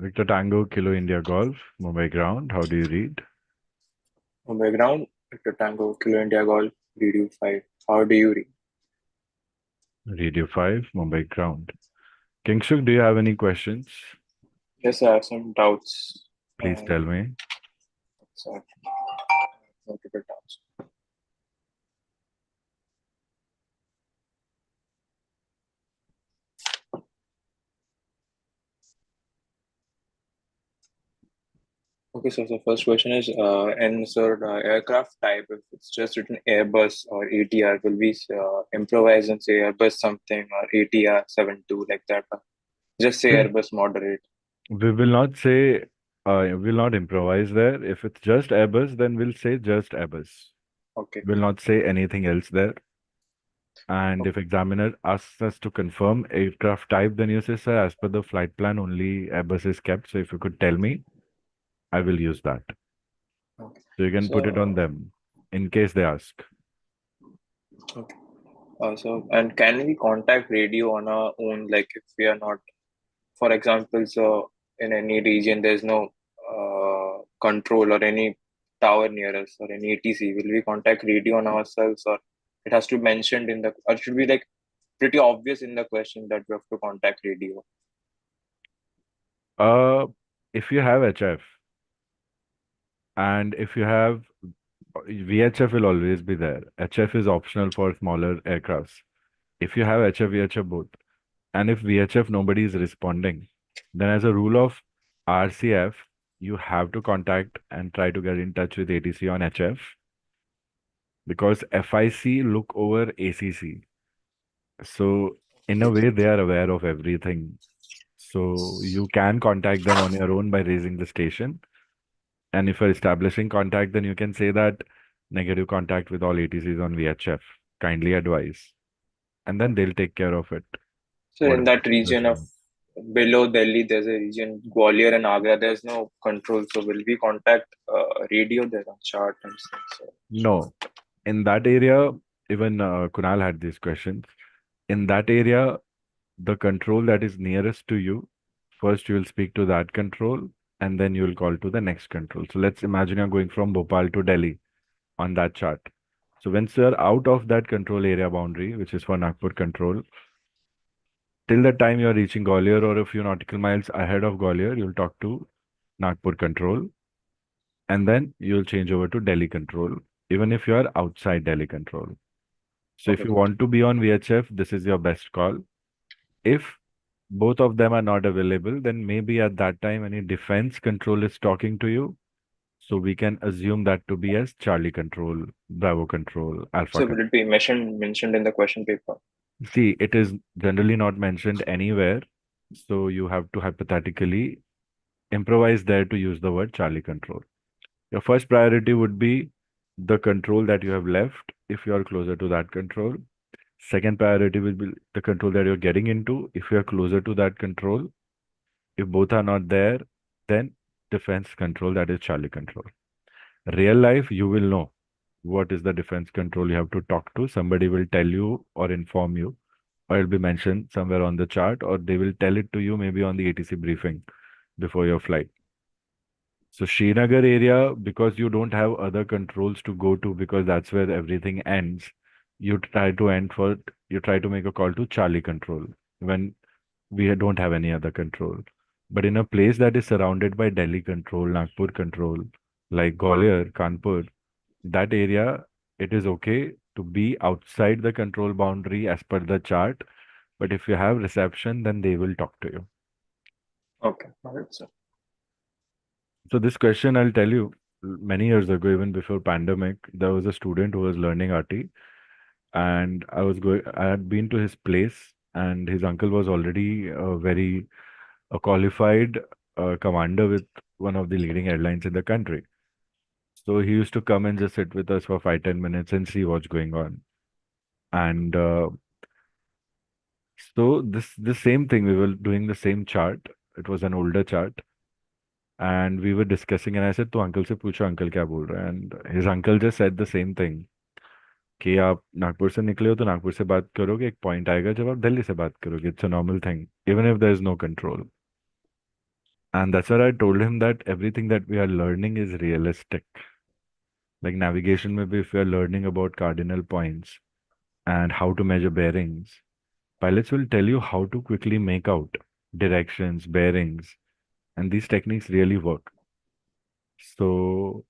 Victor Tango, Kilo India Golf, Mumbai ground. How do you read? Mumbai ground, Victor Tango, Kilo India Golf, Radio 5. How do you read? Radio 5, Mumbai ground. Kingshuk, do you have any questions? Yes, I have some doubts. Please tell me. So, multiple doubts. Okay, so the first question is, in sort aircraft type, if it's just written Airbus or ATR, will we improvise and say Airbus something or ATR 72 like that? Just say See, Airbus moderate. we will not say, we'll not improvise there. If it's just Airbus, then we'll say just Airbus. Okay. We'll not say anything else there. And Okay. if examiner asks us to confirm aircraft type, then you say, sir, as per the flight plan, only Airbus is kept. So if you could tell me, I will use that. Okay. So you can put it on So, them in case they ask. okay. And can we contact radio on our own, like if we are not, for example, so in any region there's no control or any tower near us or any ATC, will we contact radio on ourselves, or it has to be mentioned in the, or should be like pretty obvious in the question that we have to contact radio? Uh, if you have HF and if you have VHF will always be there. HF is optional for smaller aircrafts. If you have HF, VHF both, and if VHF nobody is responding, then as a rule of RCF, you have to contact and try to get in touch with ATC on HF because FIC look over ACC. So in a way, they are aware of everything. So you can contact them on your own by raising the station. And if you're establishing contact, then you can say that negative contact with all ATCs on VHF. Kindly advise. And then they'll take care of it. So in Whatever that the region of same. below Delhi, there's a region Gwalior and Agra. There's no control. So will we contact radio there on chart and stuff? So, No. In that area, even Kunal had these questions. In that area, the control that is nearest to you, first you will speak to that control and then you will call to the next control. So let's imagine you're going from Bhopal to Delhi on that chart. So once you're out of that control area boundary, which is for Nagpur control, till the time you're reaching Gwalior or a few nautical miles ahead of Gwalior, you'll talk to Nagpur control and then you'll change over to Delhi control, even if you are outside Delhi control. So if okay. you want to be on VHF, this is your best call. If both of them are not available, then maybe at that time any defense control is talking to you. So we can assume that to be as Charlie control, Bravo control, Alpha So control. will it be mentioned in the question paper? See, it is generally not mentioned anywhere. So you have to hypothetically improvise there to use the word Charlie control. Your first priority would be the control that you have left if you are closer to that control. Second priority will be the control that you're getting into if you are closer to that control. If both are not there, then defense control, that is Charlie control. Real life, you will know what is the defense control you have to talk to. Somebody will tell you or inform you, or it'll be mentioned somewhere on the chart, or they will tell it to you maybe on the ATC briefing before your flight. So Srinagar area, because you don't have other controls to go to, because that's where everything ends, you try to make a call to Charlie control when we don't have any other control. But in a place that is surrounded by Delhi control, Nagpur control, like Gwalior, Kanpur, that area, it is okay to be outside the control boundary as per the chart. But if you have reception, then they will talk to you. Okay. All right, sir. So this question, I'll tell you, many years ago, even before pandemic, there was a student who was learning RT, and I had been to his place, and his uncle was already a qualified commander with one of the leading airlines in the country. So he used to come and just sit with us for 5-10 minutes and see what's going on. And so this same thing, we were doing the same chart. It was an older chart, and we were discussing. And I said, "तो uncle से पूछो uncle क्या बोल रहे हैं?" And his uncle just said the same thing कि आप नागपुर से निकले हो तो नागपुर से बात करोगे, एक पॉइंट आएगा जब आप दिल्ली से बात करोगे. It's a normal thing, even if there is no control. And that's what I told him, that everything that we are learning is realistic. Like navigation, maybe if we are learning about cardinal points and how to measure bearings, pilots will tell you how to quickly make out directions, bearings, and these techniques really work. So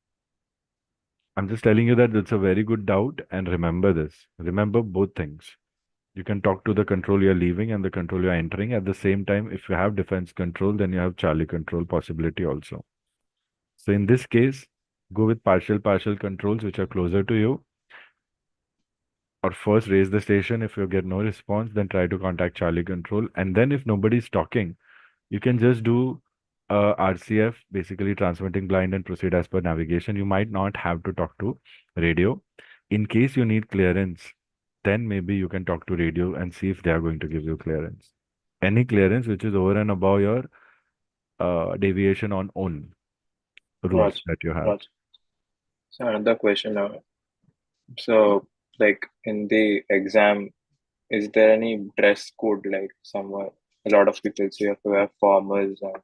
I'm just telling you that it's a very good doubt. And remember this. Remember both things. You can talk to the control you're leaving and the control you're entering. At the same time, if you have defense control, then you have Charlie control possibility also. So in this case, go with partial controls which are closer to you, or first raise the station. If you get no response, then try to contact Charlie control. And then if nobody's talking, you can just do RCF, basically transmitting blind, and proceed as per navigation. You might not have to talk to radio. In case you need clearance, then maybe you can talk to radio and see if they are going to give you clearance. Any clearance which is over and above your deviation on own rules Raj, that you have. Raj. So another question. So like in the exam, is there any dress code like somewhere? A lot of people say you have to wear formals and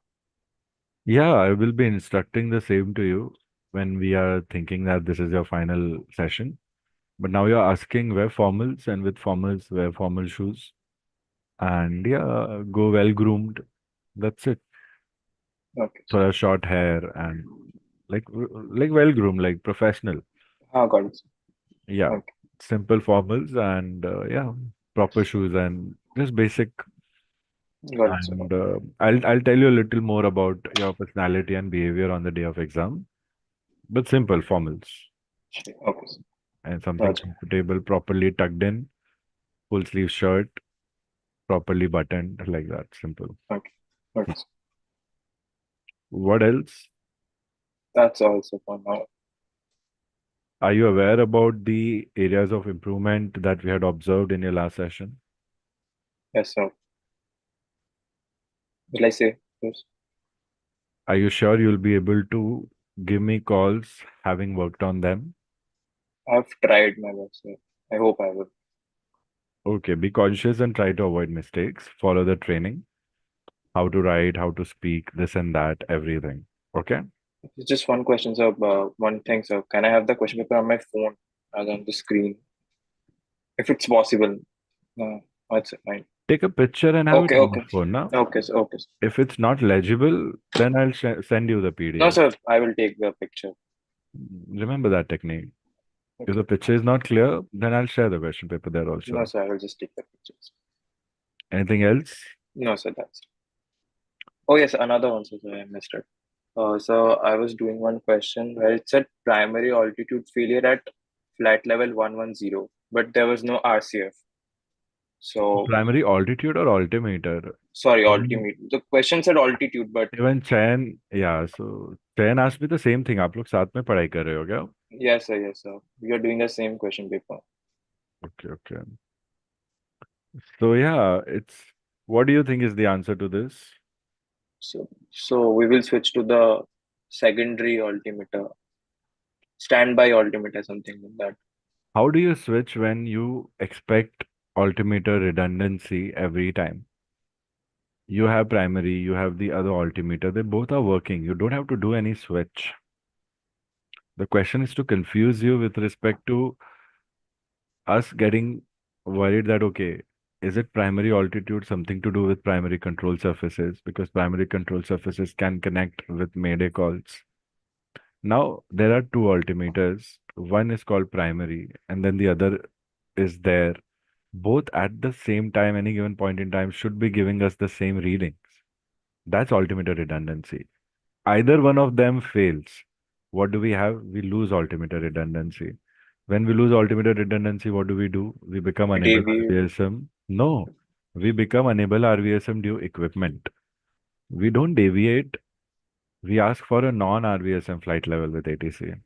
Yeah, I will be instructing the same to you when we are thinking that this is your final session. But now you're asking wear formals, and with formals, wear formal shoes. And yeah, go well groomed. That's it. okay. So a short hair and like well groomed, like professional. Got it. Yeah, Okay, simple formals and yeah, proper shoes and just basic. got it, sir. And I'll tell you a little more about your personality and behavior on the day of exam. But simple formals Okay, sir. and something Raj. comfortable, properly tucked in, full sleeve shirt, properly buttoned, like that. Simple. Okay, okay, sir. What else? That's also for now. Are you aware about the areas of improvement that we had observed in your last session? Yes, sir. Will I say yes? Are you sure you'll be able to give me calls having worked on them? I've tried my best, sir. I hope I will. Okay, be conscious and try to avoid mistakes. Follow the training, how to write, how to speak, this and that, everything. Okay? Just one question, sir. One thing, sir. Can I have the question paper on my phone as on the screen, if it's possible? No, that's fine. Take a picture and have it Okay, on your okay, phone now. okay, sir. Okay, sir. If it's not legible, then I'll send you the No, PDF. sir. I will take the picture. Remember that technique. If Okay. the picture is not clear, then I'll share the question paper there No, also. sir. I will just take the pictures. Anything else? No, sir. That's. Oh yes, another one, sir. I missed it. So I was doing one question where it said primary altitude failure at flight level 110, but there was no RCF. So Primary altitude or altimeter? sorry, Even altitude. The question said altitude, but even Chain, yeah. So Chain asked me the same thing. आप लोग साथ में पढ़ाई कर रहे हो क्या? yes, sir, yes, sir. We are doing the same question paper. Okay, okay. So yeah, it's. What do you think is the answer to this? So we will switch to the secondary altimeter, standby altimeter, something like that. How do you switch when you expect altimeter redundancy every time? You have primary, you have the other altimeter. They both are working. You don't have to do any switch. The question is to confuse you with respect to us getting worried that, okay, is it primary altitude something to do with primary control surfaces? Because primary control surfaces can connect with Mayday calls. Now, there are two altimeters. One is called primary, and then the other is there. Both at the same time, any given point in time, should be giving us the same readings. That's altimeter redundancy. Either one of them fails. What do we have? We lose altimeter redundancy. When we lose altimeter redundancy, what do? We become We unable deviate. RVSM. No, we become unable RVSM due equipment. We don't deviate. We ask for a non-RVSM flight level with ATC.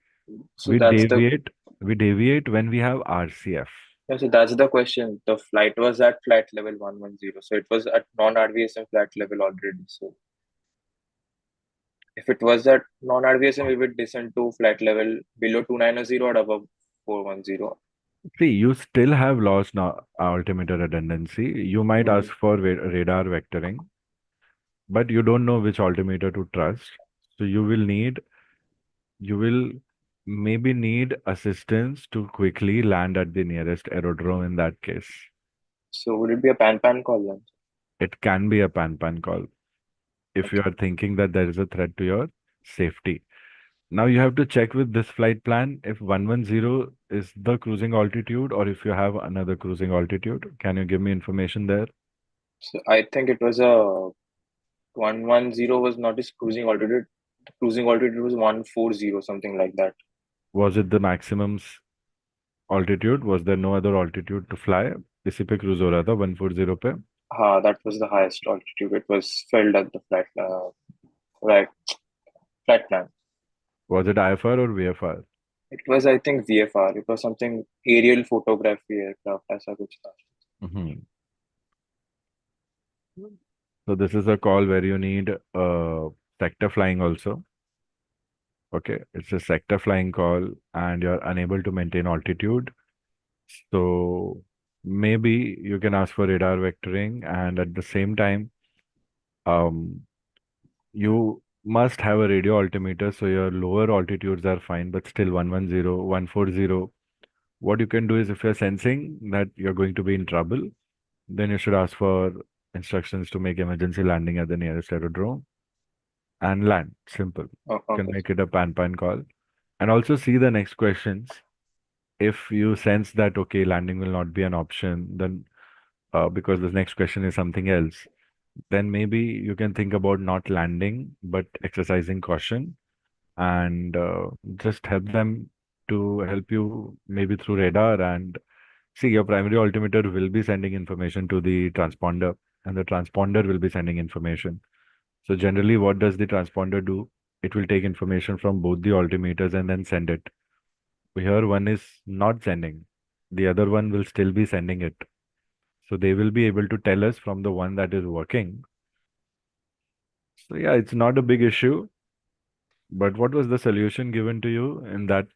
So We that's the deviate. We deviate when we have RCF. yeah, so that's the question. The flight was at flight level 110, so it was at non-RVSM flight level already. So if it was at non-RVSM, we would descend to flight level below 290 or above 410. See, you still have lost now altimeter redundancy. You might ask for radar vectoring. but you don't know which altimeter to trust. So you will maybe need assistance to quickly land at the nearest aerodrome in that case. So would it be a pan call then? It can be a pan call if you Okay. are thinking that there is a threat to your safety. Now you have to check with this flight plan if 110 is the cruising altitude or if you have another cruising altitude. Can you give me information there? So I think it was a 110 was not his cruising altitude. The cruising altitude was 140, something like that. Was it the maximum altitude? Was there no other altitude to fly? इसी पे cruise हो रहा था 140 पे. That was the highest altitude. It was filled at the right, flight plan. Was it IFR or VFR? It was, I think, VFR. It was something aerial photography aircraft, ऐसा कुछ था. Hmm. So this is a call where you need sector flying also. Okay, it's a sector flying call and you're unable to maintain altitude. So maybe you can ask for radar vectoring and at the same time, um, you must have a radio altimeter so your lower altitudes are fine, but still 110, 140. What you can do is if you're sensing that you're going to be in trouble, then you should ask for instructions to make emergency landing at the nearest aerodrome and land. Simple. Oh, You can okay. make it a pan call. And also see the next questions. If you sense that, okay, landing will not be an option, then because the next question is something else, then maybe you can think about not landing, but exercising caution and just help you maybe through radar and see your primary altimeter will be sending information to the transponder and the transponder will be sending information. So generally, what does the transponder do? It will take information from both the altimeters and then send it. Here, one is not sending, the other one will still be sending it. So they will be able to tell us from the one that is working. So yeah, it's not a big issue. But what was the solution given to you in that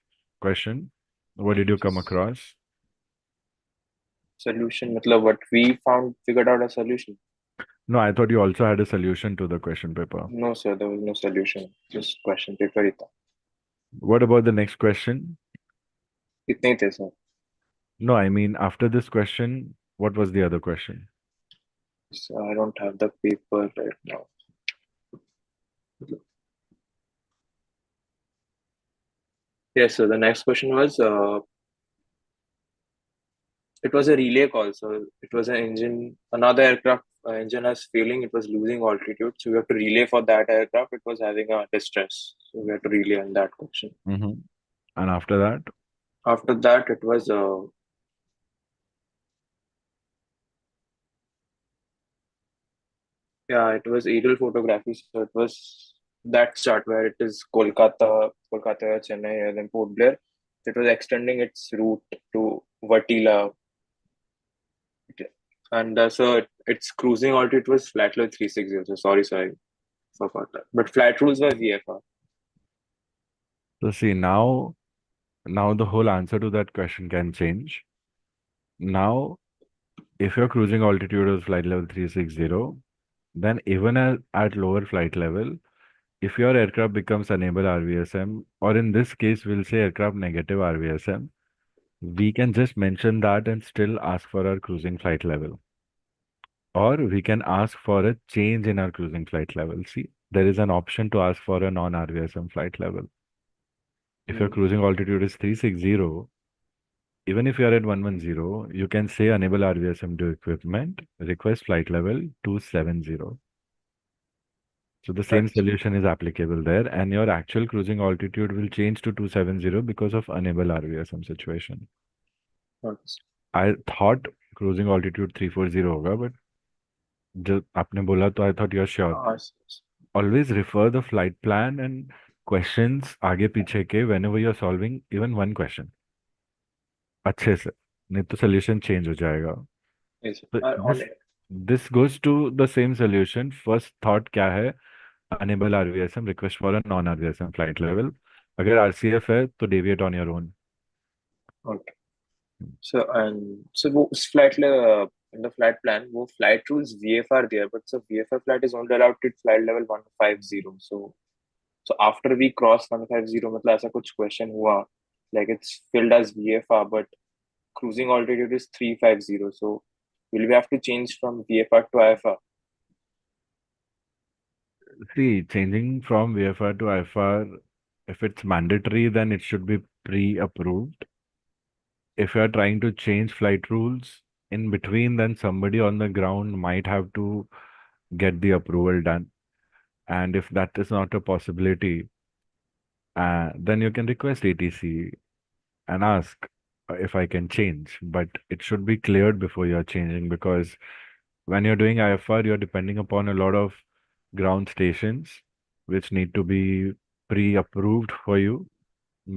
question? What did you come across? Solution, मतलब what we figured out a solution. No, I thought you also had a solution to the question paper. No, sir, there was no solution. Just question paper ही था. What about the next question? इतने ही थे sir. No, I mean, after this question, what was the other question? So I don't have the paper right now. Yes, so the next question was it was a relay call. So it was an engine, another aircraft engine was failing. It was losing altitude. So we have to relay for that aircraft. It was having a distress. So we had to relay on that question. Mm-hmm. And after that? After that, it was yeah, it was aerial photography. So it was that chart where it is Kolkata, Chennai, and then Port Blair. It was extending its route to Vatila, and so its cruising altitude was flat level 360. So sorry, forgot that. But flight rules were VFR. So see, now the whole answer to that question can change. Now, if your cruising altitude is flight level 360, then even at lower flight level, if your aircraft becomes unable RVSM, or in this case, we'll say aircraft negative RVSM, we can just mention that and still ask for our cruising flight level. Or we can ask for a change in our cruising flight level. See, there is an option to ask for a non-RVSM flight level. If your Hmm. cruising altitude is 360, even if you are at 110, you can say enable RVSM to equipment, request flight level 270. So the same That's solution is applicable there, and your actual cruising altitude will change to 270 because of enable RVSM situation. that's I thought cruising altitude 340 होगा, but जब आपने बोला तो I thought you're sure. Always refer the flight plan and questions आगे पीछे के whenever you're solving even one question. अच्छे से, नहीं तो solution change हो जाएगा. yes. So On this goes to the same solution. First thought क्या है? Enable RVSM, request for a non-RVSM flight level. अगर RCF है तो deviate on your own. okay. So and so वो उस flight in the flight plan, वो flight rules VFR there, but so VFR flight is only allowed to flight level 150. So after we cross 150, मतलब ऐसा कुछ question हुआ, like it's filled as VFR, but cruising altitude is 350. So will we have to change from VFR to IFR? See, changing from VFR to IFR, if it's mandatory, then it should be pre-approved. If you are trying to change flight rules in between, then somebody on the ground might have to get the approval done. And if that is not a possibility, then you can request ATC and ask if I can change. But it should be cleared before you're changing, because when you're doing IFR, you're depending upon a lot of ground stations which need to be pre-approved for you,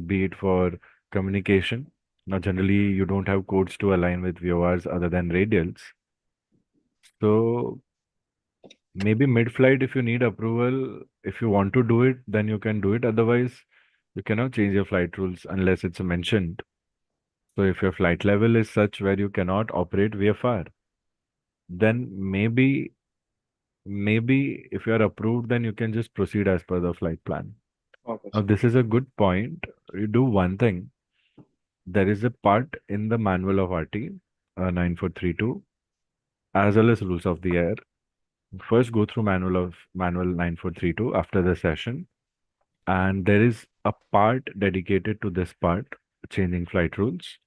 be it for communication. Now, generally, you don't have codes to align with VORs other than radials. So maybe mid-flight, if you need approval, if you want to do it, then you can do it. Otherwise, you cannot change your flight rules unless it's mentioned. So if your flight level is such where you cannot operate VFR, then maybe if you are approved, then you can just proceed as per the flight plan. Okay, Now, sir. this is a good point. You do one thing. There is a part in the manual of RT 9432 as well as rules of the air. First, go through manual 9432 after the session, and there is a part dedicated to this part, changing flight rules.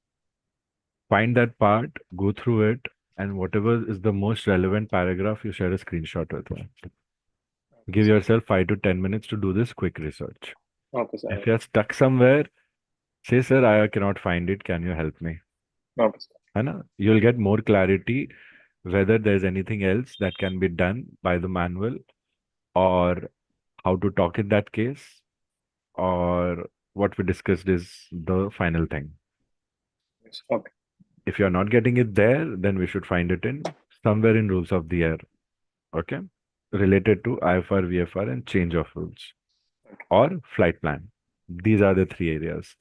Find that part, go through it, and whatever is the most relevant paragraph, you share a screenshot with me. Give yourself 5 to 10 minutes to do this quick research. Okay, sir. If you're stuck somewhere, say, sir, I cannot find it. Can you help me? Okay, sir. है ना? You'll get more clarity whether there's anything else that can be done by the manual, or how to talk in that case, or what we discussed is the final thing. Yes. Okay. If you're not getting it there, then we should find it in somewhere in rules of the air, okay? Related to IFR, VFR, and change of rules or flight plan. These are the three areas.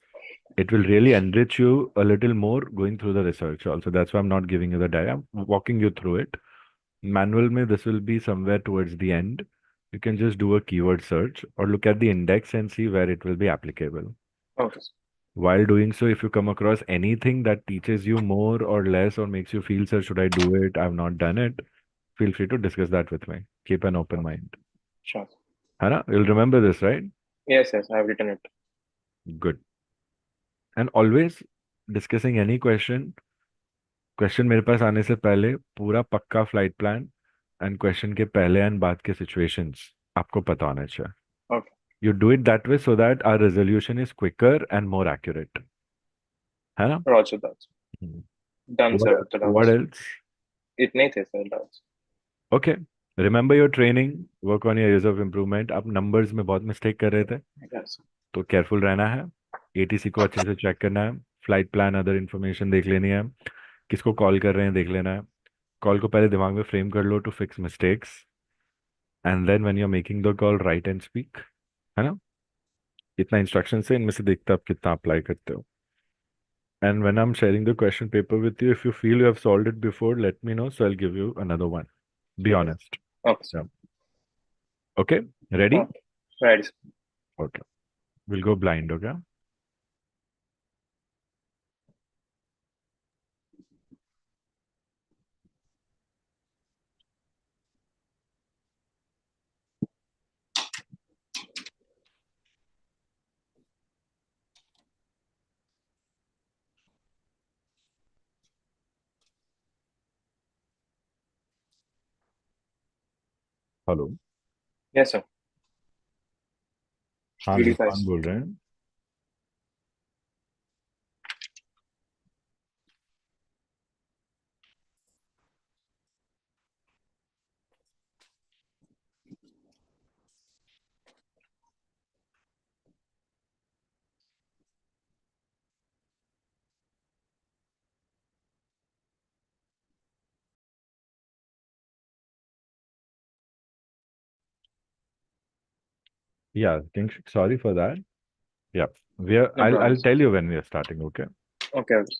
It will really enrich you a little more going through the research also. That's why I'm not giving you the diagram, walking you through it. Manual mein, this will be somewhere towards the end. You can just do a keyword search or look at the index and see where it will be applicable. Okay, sir. While doing so, if you come across anything that teaches you more or less or makes you feel, sir, should I do it? I've not done it. Feel free to discuss that with me. Keep an open mind. Sure. Hana, you'll remember this, right? Yes, yes, I've written it. Good. And always discussing any question मेरे पास आने से पहले पूरा पक्का flight plan and question के पहले and बाद के सिचुएशंस आपको पता होना चाहिए. Okay. You do it that way so that our resolution is quicker and more accurate. है ना? Roger that. Hmm. Done, sir. with the What doubts. else? इतने थे sir doubts. Okay. Remember your training, work on your areas of improvement. आप numbers में बहुत mistake कर रहे थे, Yes. तो careful रहना है. ATC को अच्छे से check करना है. Flight plan, other information देख लेनी है. किसको कॉल कर रहे हैं देख लेना है. कॉल को पहले दिमाग में फ्रेम कर लो to fix mistakes, and then when you are making the call right and speak. है ना? इतना इंस्ट्रक्शन से इनमें से देखते आप कितना अप्लाई करते हो. And when I am sharing the question paper with you, if you feel you have solved it before, let me know, so I will give you another one. Be Okay. Honest. Okay, sir. Okay, ready? Okay. Right. Okay, will go blind. Okay, hello. Yes, sir. हाँ, Really विद्वान fast. बोल रहे हैं. Yeah, sorry for that. Yeah, No I'll problem. tell you when we are starting. Okay. Okay. Okay.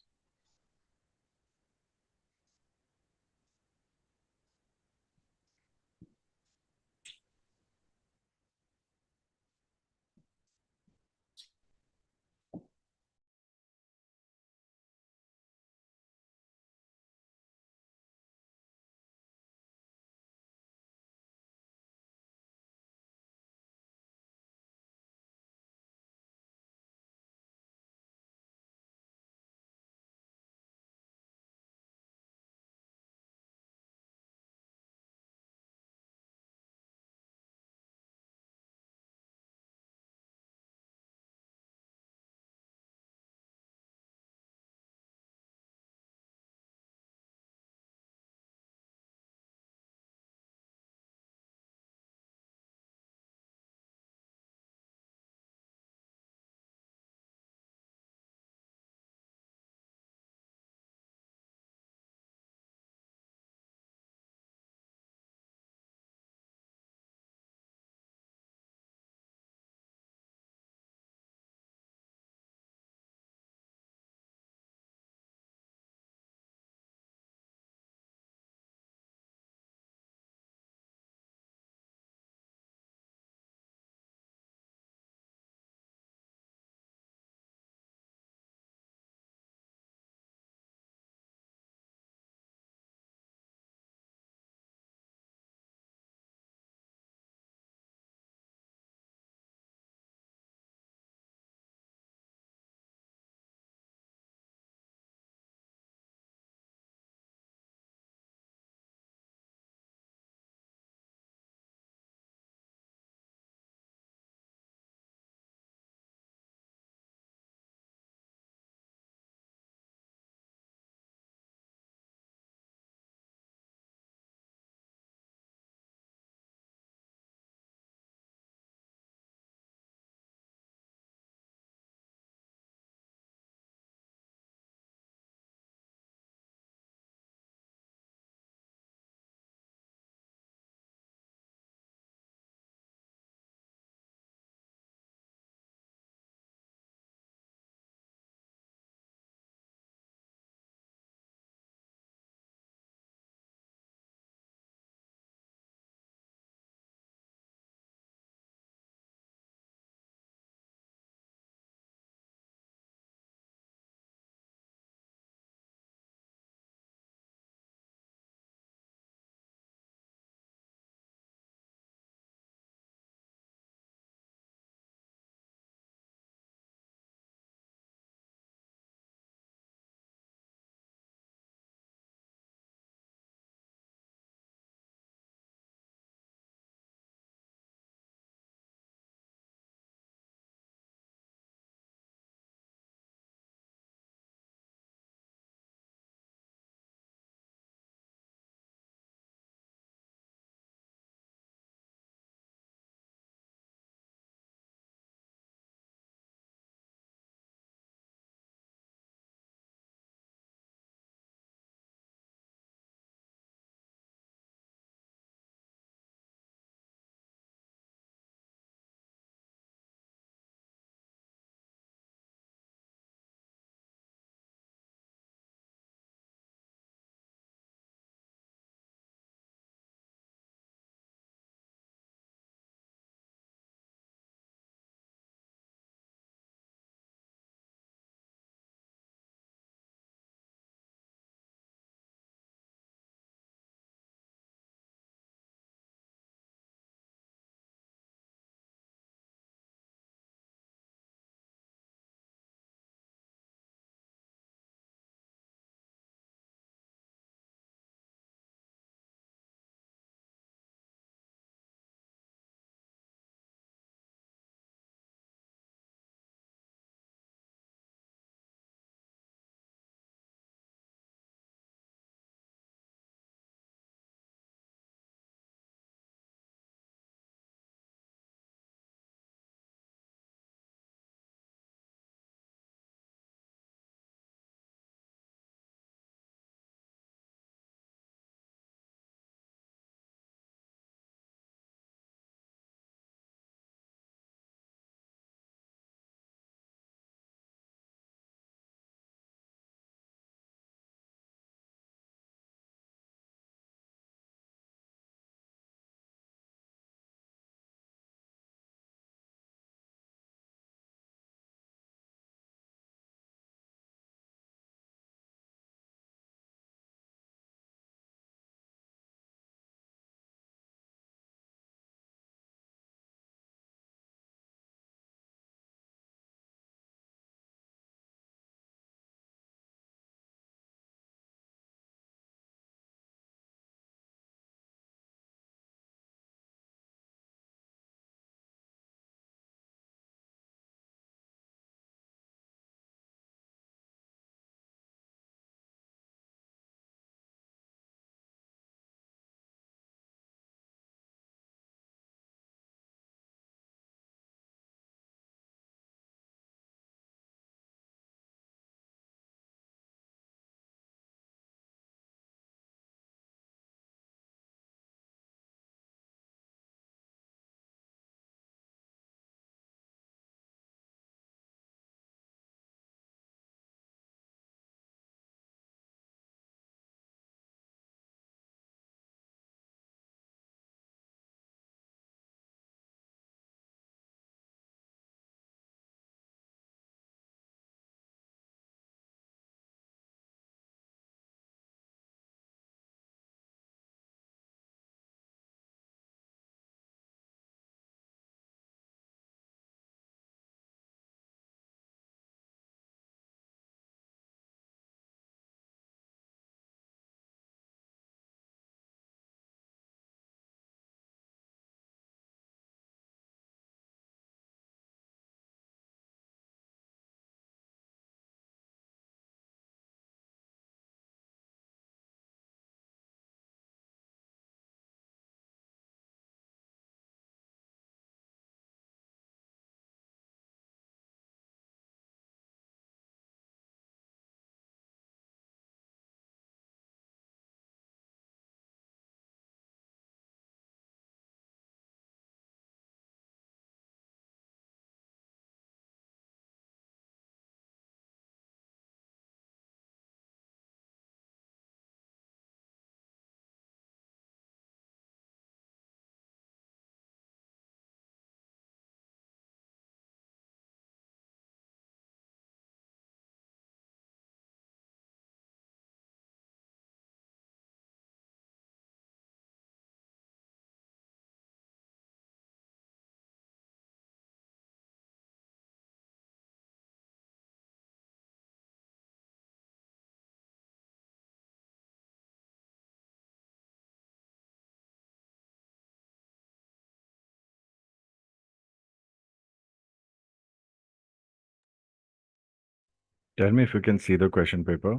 Tell me if you can see the question paper.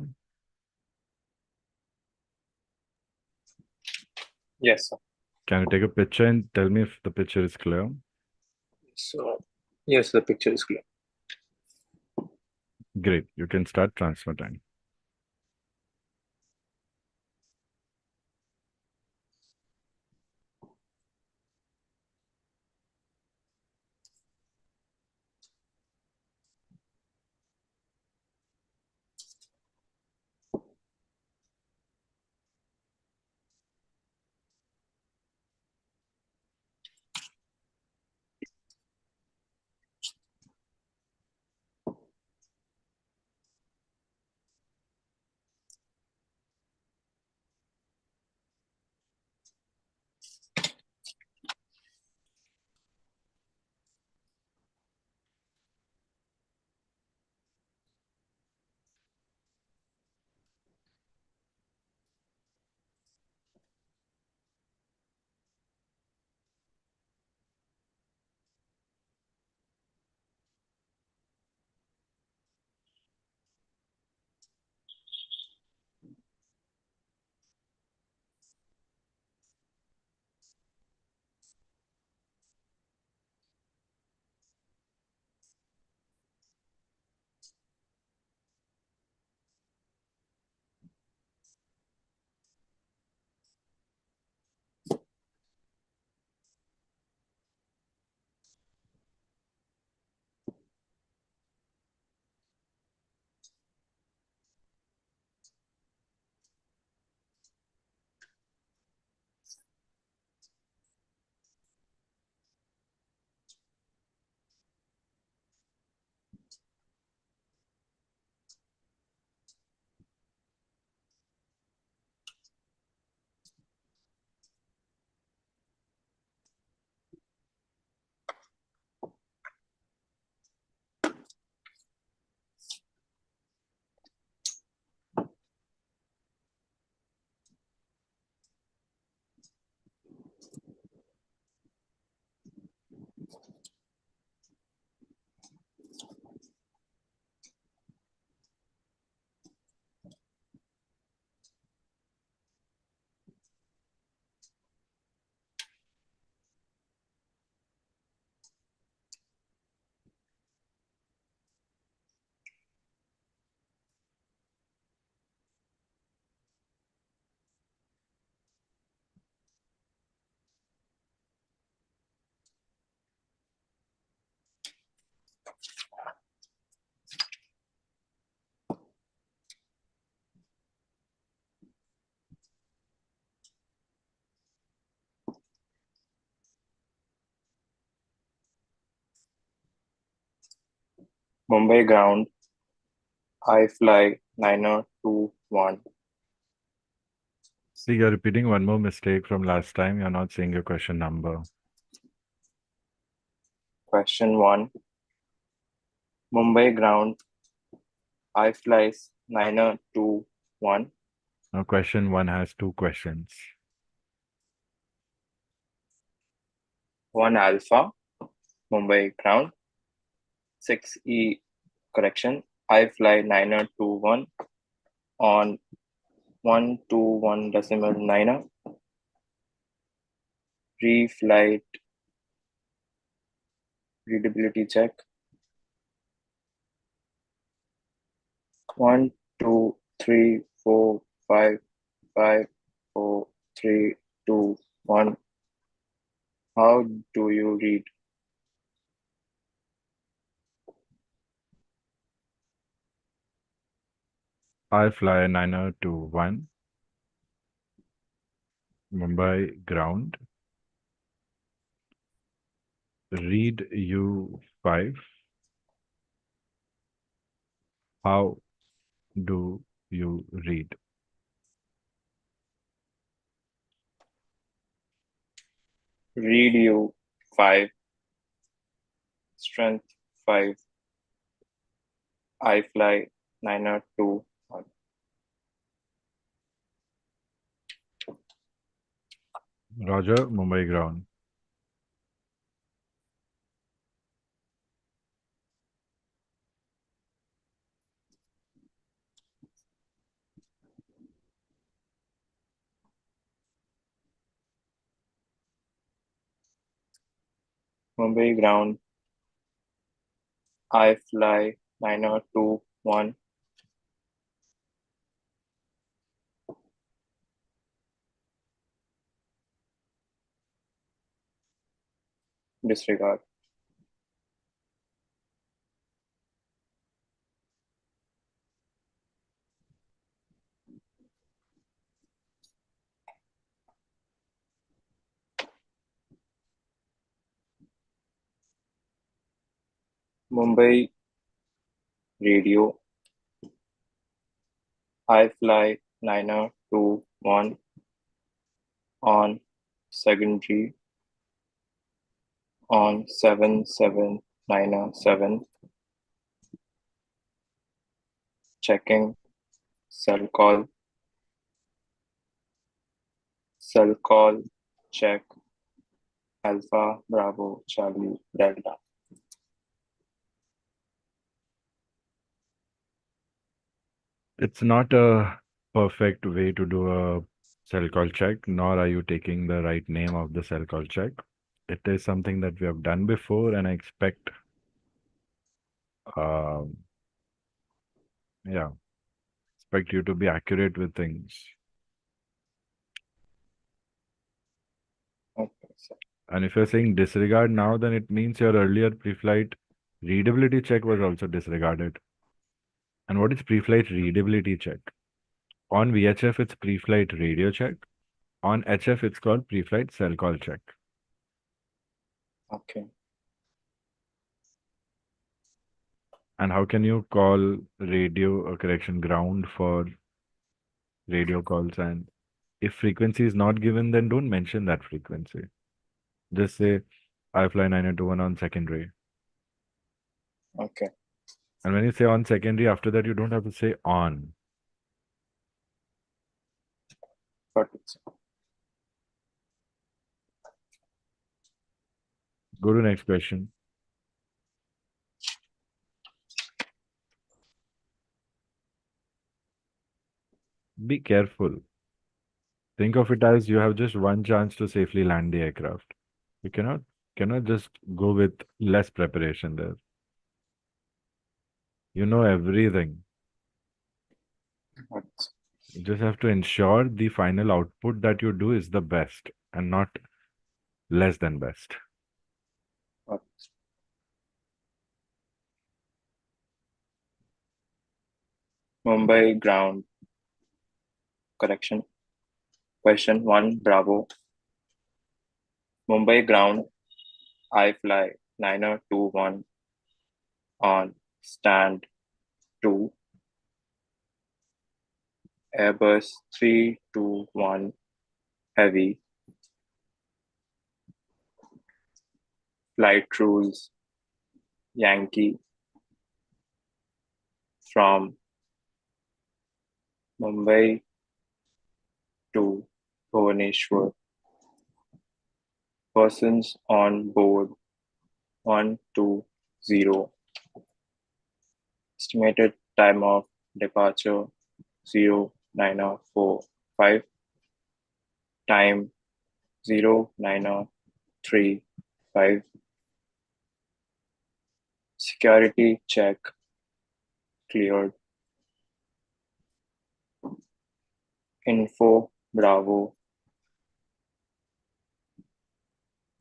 Yes, sir. Can you take a picture and tell me if the picture is clear? So, yes, the picture is clear. Great. You can start transfer time. Mumbai ground, I fly 921. See, you're repeating one more mistake from last time. You're not saying your question number. Question 1. Mumbai ground, I flies 921. Now, question one has two questions. 1 alpha, Mumbai ground. 6E correction, I fly 921 on 121.9. Pre-flight readability check. 1, 2, 3, 4, 5, 5, 4, 3, 2, 1. How do you read? I fly 921, Mumbai ground. Read U5. How do you read? Read you 5, strength 5, I fly 921. Roger, Mumbai ground. Mumbai ground, I fly 921 disregard. Mumbai radio, I fly 921 on secondary on 77907, checking cell call, check Alpha Bravo Charlie Delta. It's not a perfect way to do a cell call check, nor are you taking the right name of the cell call check. It is something that we have done before, and I expect, um, yeah, expect you to be accurate with things. Okay, so And if you're saying disregard now, then it means your earlier pre-flight readability check was also disregarded. And what is pre-flight readability check? On VHF, it's pre-flight radio check. On HF, it's called pre-flight cell call check. okay. And how can you call radio, correction, ground for radio calls? And if frequency is not given, then don't mention that frequency. Just say, I fly 921 on secondary. Okay, And when you say on secondary, after that, you don't have to say on. got it. Go to next question. Be careful. Think of it as you have just one chance to safely land the aircraft. You cannot just go with less preparation there. You know everything. Got it. You just have to ensure the final output that you do is the best and not less than best. Got it. Mumbai ground, correction. Question 1, Bravo. Mumbai ground, I fly 921 on stand 2, Airbus 321 heavy, flight rules, Yankee from Mumbai to Bhubaneswar. Persons on board 120. Estimated time of departure 0945. Time 0935. Security check cleared. Info Bravo.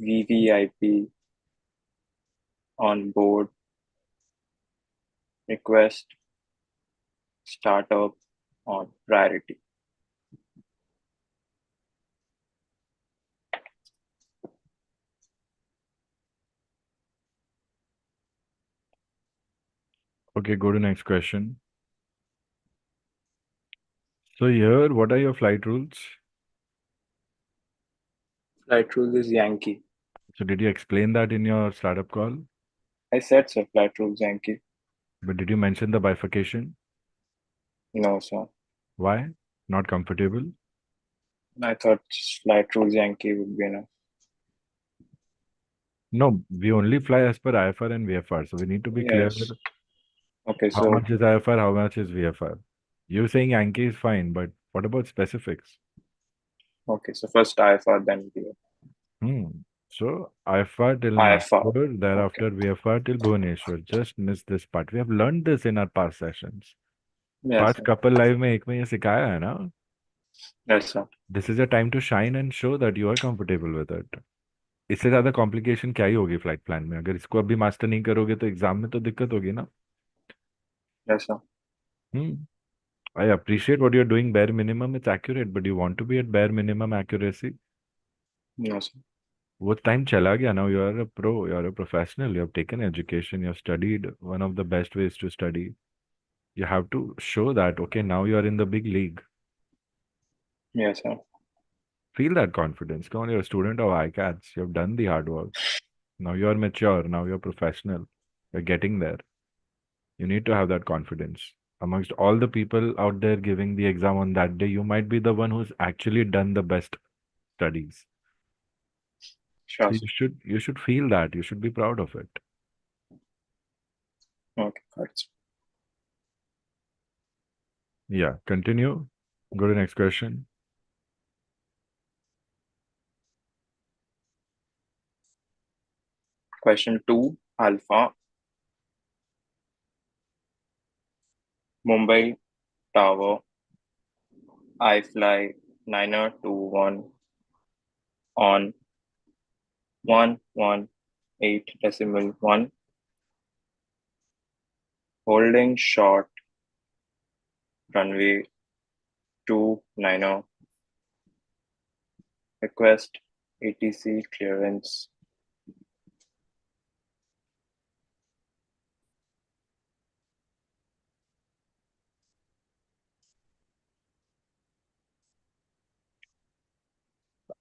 VVIP on board. Request startup on priority. Okay, go to next question. So here, what are your flight rules? Flight rules is Yankee. So did you explain that in your startup call? I said so, flight rules Yankee. But did you mention the bifurcation? No, sir. Why? Not comfortable? I thought flight rules Yankee would be enough. No, we only fly as per IFR and VFR. So we need to be clear Yes. Okay, how so much is IFR, how much is VFR. You saying Yankee is fine, but what about specifics? okay, so first IFR then VFR. Hmm. So IFA till IFR. Nagpur, Okay. thereafter VFR till Bhubaneswar. Just miss this part. We have learned this in our past sessions. Yes, Past sir. couple live में एक में ये सिखाया है ना. Yes, sir. This is a time to shine and show that you are comfortable with it. इससे ज्यादा complication क्या ही होगी फ्लाइट प्लान में. अगर इसको अभी मास्टर नहीं करोगे तो एग्जाम में तो दिक्कत होगी ना. Yes, sir. Hmm. I appreciate what you're doing. Bare minimum, it's accurate, but you want to be at bare minimum accuracy. Yes, sir. वो टाइम चला गया. Now you are a pro, you are a professional, you have taken education, you have studied one of the best ways to study. You have to show that, okay, now you are in the big league. Yes, sir. Feel that confidence. Come on, you're a student of iCATS. You have done the hard work. Now you are mature. Now you're professional. You're getting there. You need to have that confidence. Amongst all the people out there giving the exam on that day, you might be the one who's actually done the best studies. Sure, So sir. you should feel that. You should be proud of it. Okay, got it. Yeah. Continue. Go to the next question. Question 2, Alpha, Mumbai Tower, I fly 921 on 118.1, holding short runway 29, request ATC clearance.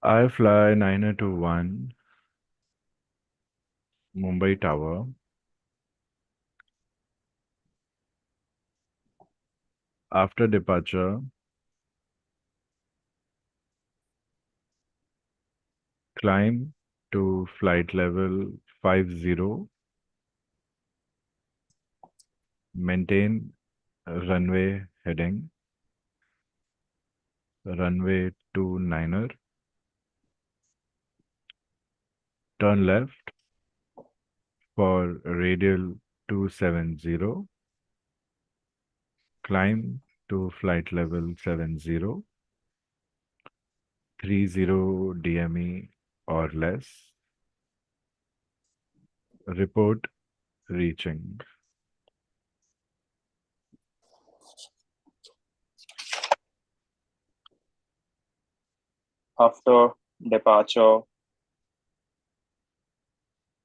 I fly 921 Mumbai Tower. After departure, climb to flight level 50, maintain runway heading, runway 29er, turn left for radial 270, climb to flight level 70, 30 DME or less, report reaching. After departure,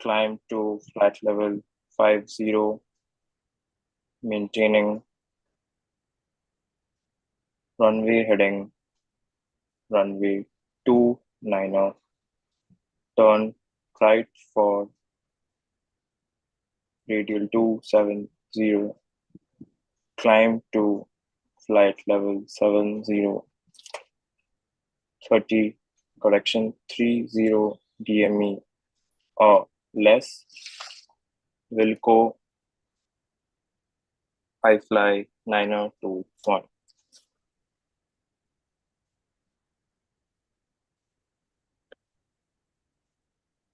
climb to flight level 50, maintaining runway heading runway 29er, turn right for radial 270, climb to flight level 70, 30, correction 30 DME or less, Wilco I fly 921.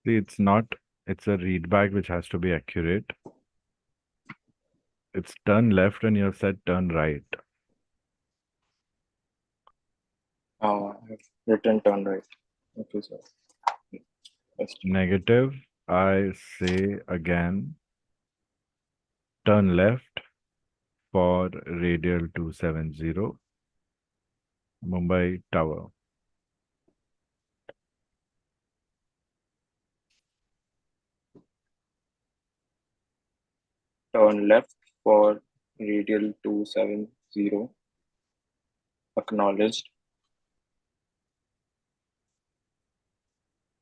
See, it's a read back which has to be accurate. It's turn left and you have said turn right. I've written turn right. Okay, sir. Yes. Negative, I say again, turn left for radial 270, Mumbai Tower. Turn left for radial 270. Acknowledged.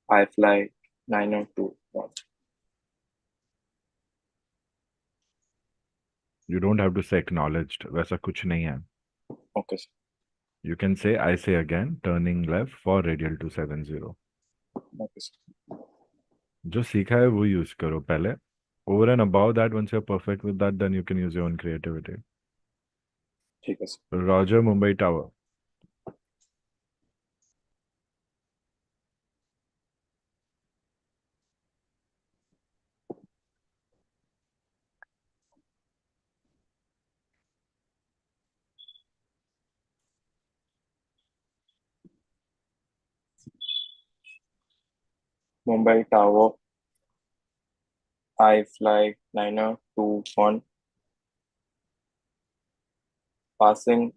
I fly 921. You don't have to say acknowledged. वैसा कुछ नहीं है. Okay, sir. You can say, I say again, turning left for radial 270. Okay, sir. जो सीखा है वो use करो पहले. Over and above that, once you're perfect with that, then you can use your own creativity. ठीक है, sir. Roger, Mumbai Tower. Mumbai Tower, I fly liner 21, passing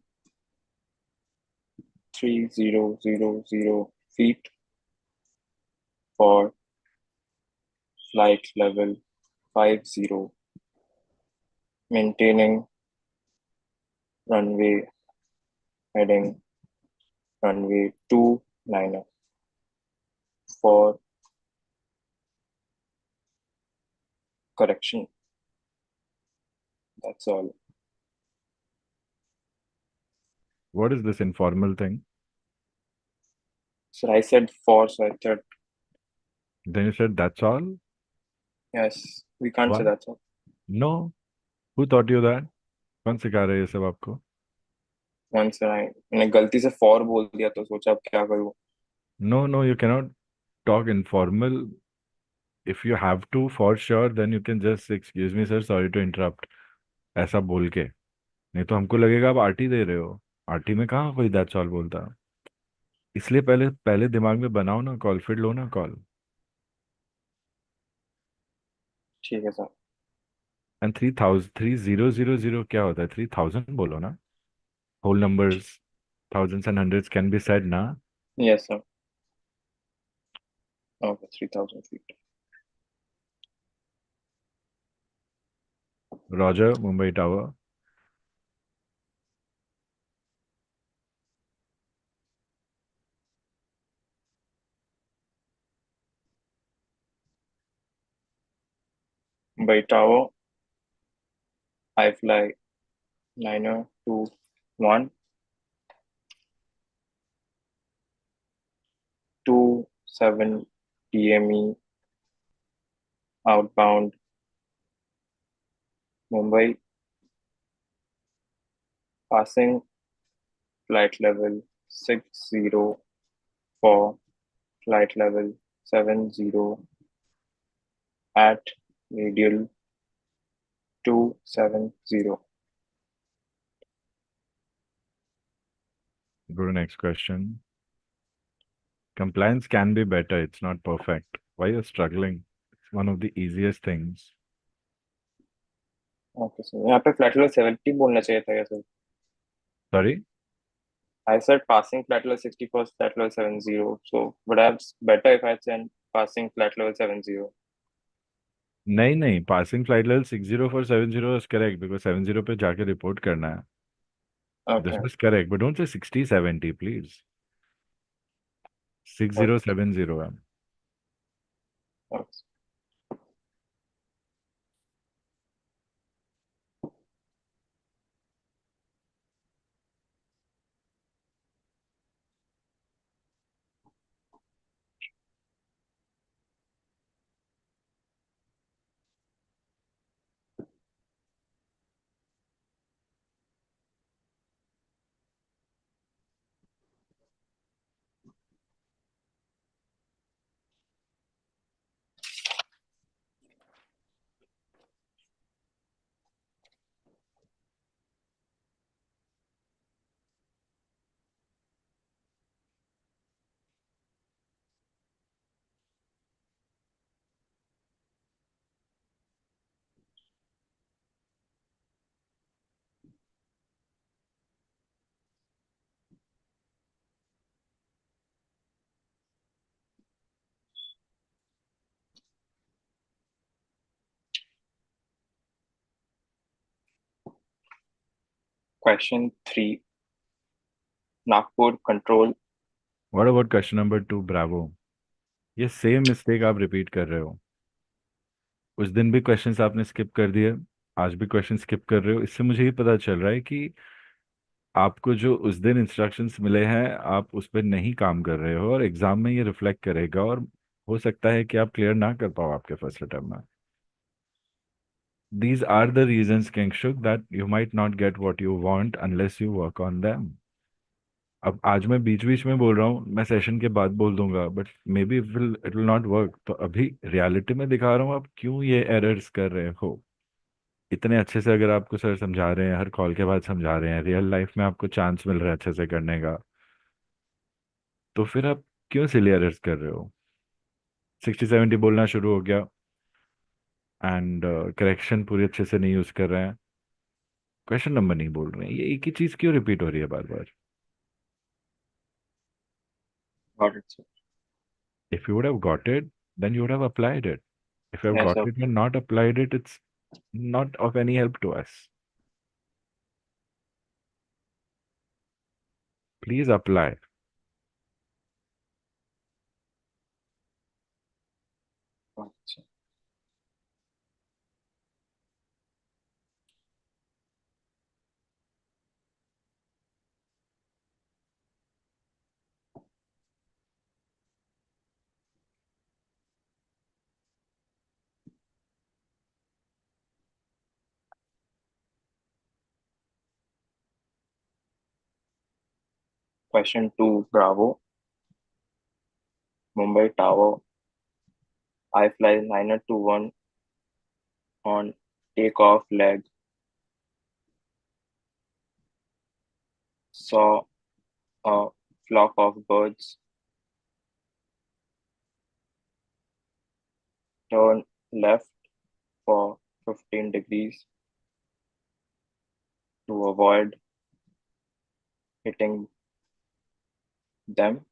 3000 feet for flight level 50, maintaining runway heading runway 2 liner for correction. That's all. What is this informal thing? So I said 4, so I thought, Then you said that's all? yes, we can't say Why? that's all. No. Who taught you that? कौन सिखा रहा है ये सब आपको? Once मैंने गलती से 4 बोल दिया तो सोचा अब क्या करूँ. No, no, you cannot talk informal. If you have to, for sure, then you can just excuse me, sir, sorry to interrupt. ऐसा बोल के. नहीं तो हमको लगेगा आप आरटी दे रहे हो. आरटी में कहाँ कोई दैट्स ऑल बोलता. इसलिए पहले पहले दिमाग में बनाओ ना कॉल, फिर लो ना कॉल. ठीक है सर. एंड 3000 क्या होता है? 3000 बोलो ना. Whole numbers, thousands and hundreds can be said ना. Yes sir. Okay, 3000 feet. Roger, Mumbai tower. By tower, I fly liner 21, 27 TME outbound Mumbai, passing flight level 60 for flight level 70 at radial 270. Go to next question. Compliance can be better. It's not perfect. Why you're struggling? It's one of the easiest things. Okay, so यहाँ पे flight level 70 बोलना चाहिए था या sir. Sorry? I said passing flight level 60 for flight level 70. So, but it's better if I said passing flight level 70. नहीं नहीं, passing flight level 60 for 70 is correct because 70 पे जाके रिपोर्ट करना है. This Okay. was correct, but don't say 60 70, please. Okay. 6070 है. Okay. Question 3. Nagpur control. What about question number 2? Bravo. ये same mistake आप repeat कर रहे हो. उस दिन भी क्वेश्चंस आपने स्किप कर दिए, आज भी क्वेश्चन स्किप कर रहे हो. इससे मुझे ये पता चल रहा है कि आपको जो उस दिन इंस्ट्रक्शंस मिले हैं आप उस पर नहीं काम कर रहे हो, और एग्जाम में ये रिफ्लेक्ट करेगा, और हो सकता है कि आप क्लियर ना कर पाओ आपके फर्स्ट अटेम्प्ट में. These are the reasons, Kingshuk, that you might not get what you want unless you work on them. अब आज मैं बीच बीच में बोल रहा हूँ, मैं सेशन के बाद बोल दूंगा, but may be it will not work. तो अभी रियलिटी में दिखा रहा हूँ आप क्यों ये एरर्स कर रहे हो. इतने अच्छे से अगर आपको सर समझा रहे हैं, हर कॉल के बाद समझा रहे हैं, रियल लाइफ में आपको चांस मिल रहा है अच्छे से करने का, तो फिर आप क्यों सिली एरर्स कर रहे हो. 60-70 बोलना शुरू हो गया एंड करेक्शन पूरी अच्छे से नहीं यूज कर रहे हैं, क्वेश्चन नंबर नहीं बोल रहे हैं, ये एक ही चीज क्यों रिपीट हो रही है बार बार? Got it, sir. If you would have got it, then you would have applied it. If you have Yes, got sir. it and not applied it, it's not of any help to us. Please apply. Got it, sir. Question 2, Bravo. Mumbai Tower. I fly 921 on takeoff leg. Saw a flock of birds. Turn left for 15 degrees to avoid hitting them.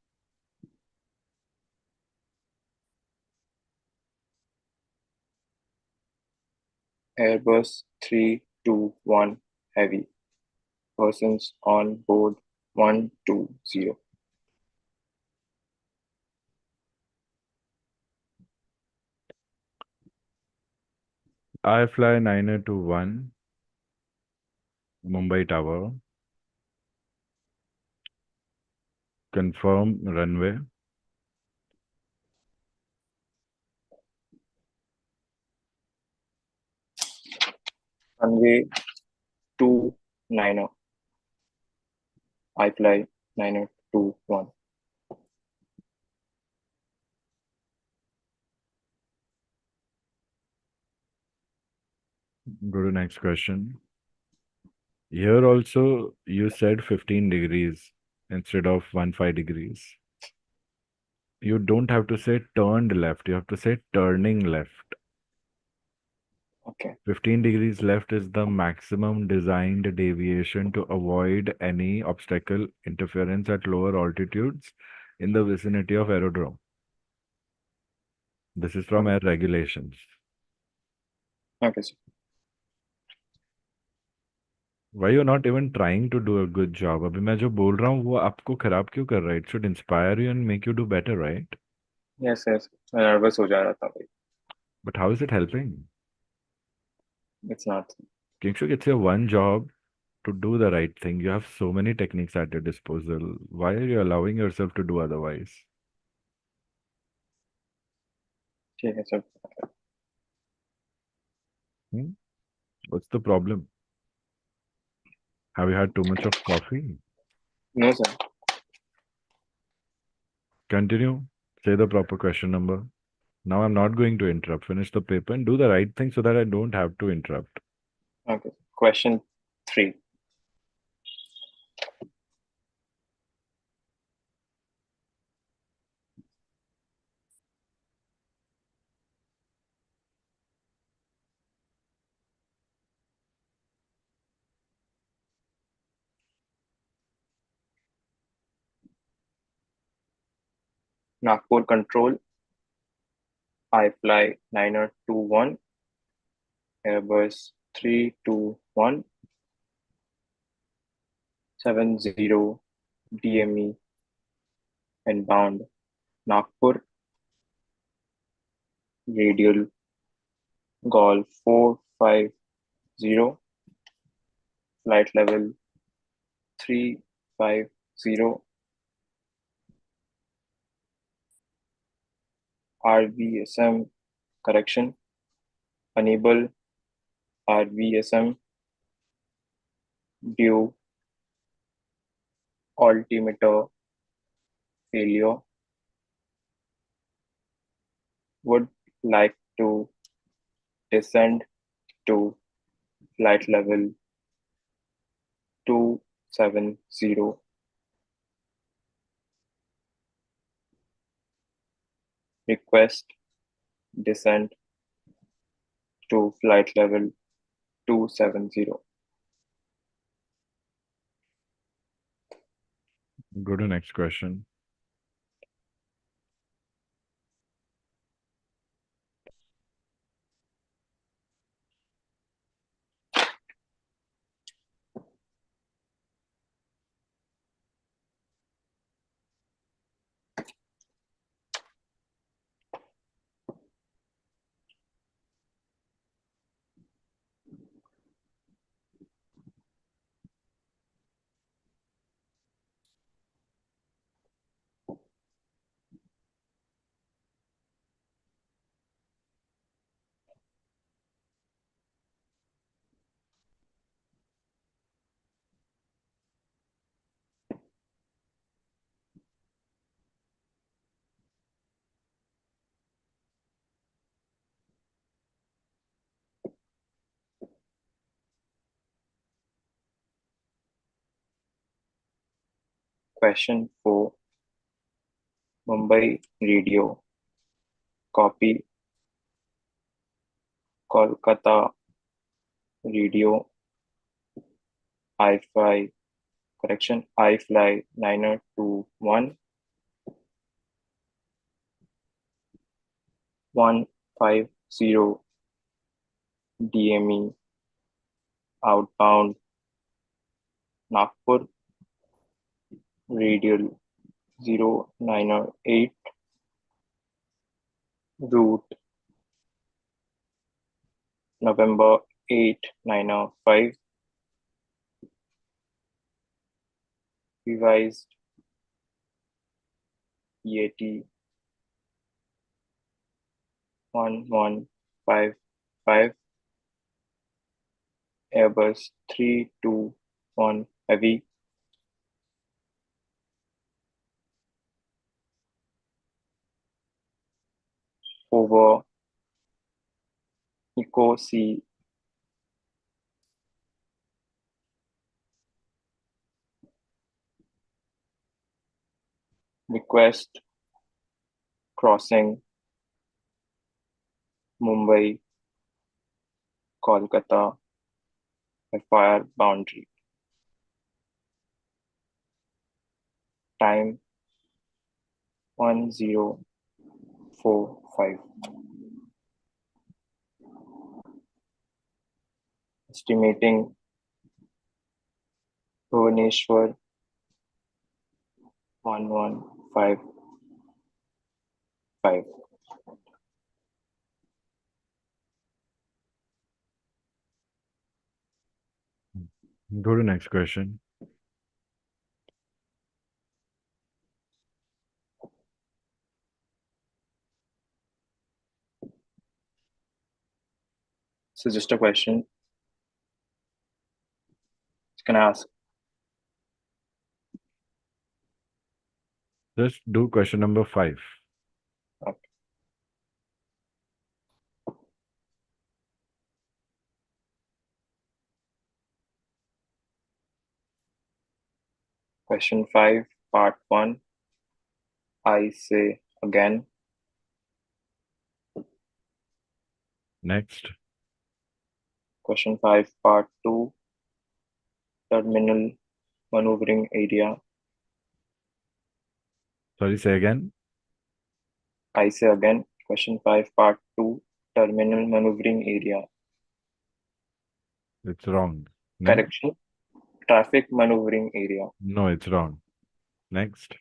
Airbus 321 Heavy. Persons on board 120. I fly 921 Mumbai Tower. Confirm runway. Runway 29er. I fly 921. Go to next question. Here also you said 15 degrees instead of 15 degrees. You don't have to say turned left, you have to say turning left. Okay. 15 degrees left is the maximum designed deviation to avoid any obstacle interference at lower altitudes in the vicinity of aerodrome. This is from Okay. air regulations. Okay, sir. Why you not even trying to do a good job? अभी मैं जो बोल रहा हूँ वो आपको खराब क्यों कर रहा है? It should inspire you and make you do better, right? Yes, yes. मैं nervous हो जा रहा था भाई. But how is it helping? It's not. Kingshook, it's your one job to do the right thing. You have so many techniques at your disposal. Why are you allowing yourself to do otherwise? ठीक है sir. Hmm? What's the problem? Have you had too much of coffee? No, sir. Continue. Say the proper question number. Now I'm not going to interrupt. Finish the paper and do the right thing so that I don't have to interrupt. Okay. Question 3. Nagpur Control. I fly 921. Airbus 321 70 DME inbound. Nagpur. Radial Golf 450. Flight level 350. RVSM correction. Enable RVSM due altimeter failure. Would like to descend to flight level 270. Request descent to flight level 270. Go to next question. Question 4. Mumbai radio. Copy. Kolkata radio. I fly 921 150 DME outbound Nagpur radial 098 route November 895 revised EAT 1155 Airbus 321 Heavy over Eco C request crossing Mumbai Kolkata FIR boundary. Time 1045. Estimating Bhubaneswar 1155. Go to next question. So just a question. Can I ask? Just do question number 5. Okay. Question 5, part 1. I say again. Next. Question 5, part 2. Terminal maneuvering area. Sorry, say again. I say again. Question 5, part 2. Terminal maneuvering area. It's wrong. Next. Correction. Traffic maneuvering area. No, it's wrong. Next.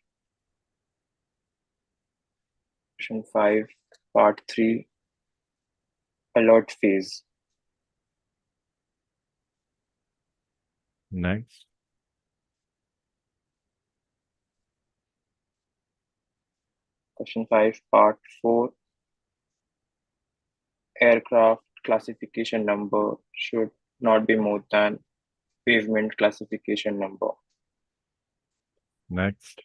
Question 5, part 3. Alert phase. Next. Question 5, part 4. Aircraft classification number should not be more than pavement classification number. Next.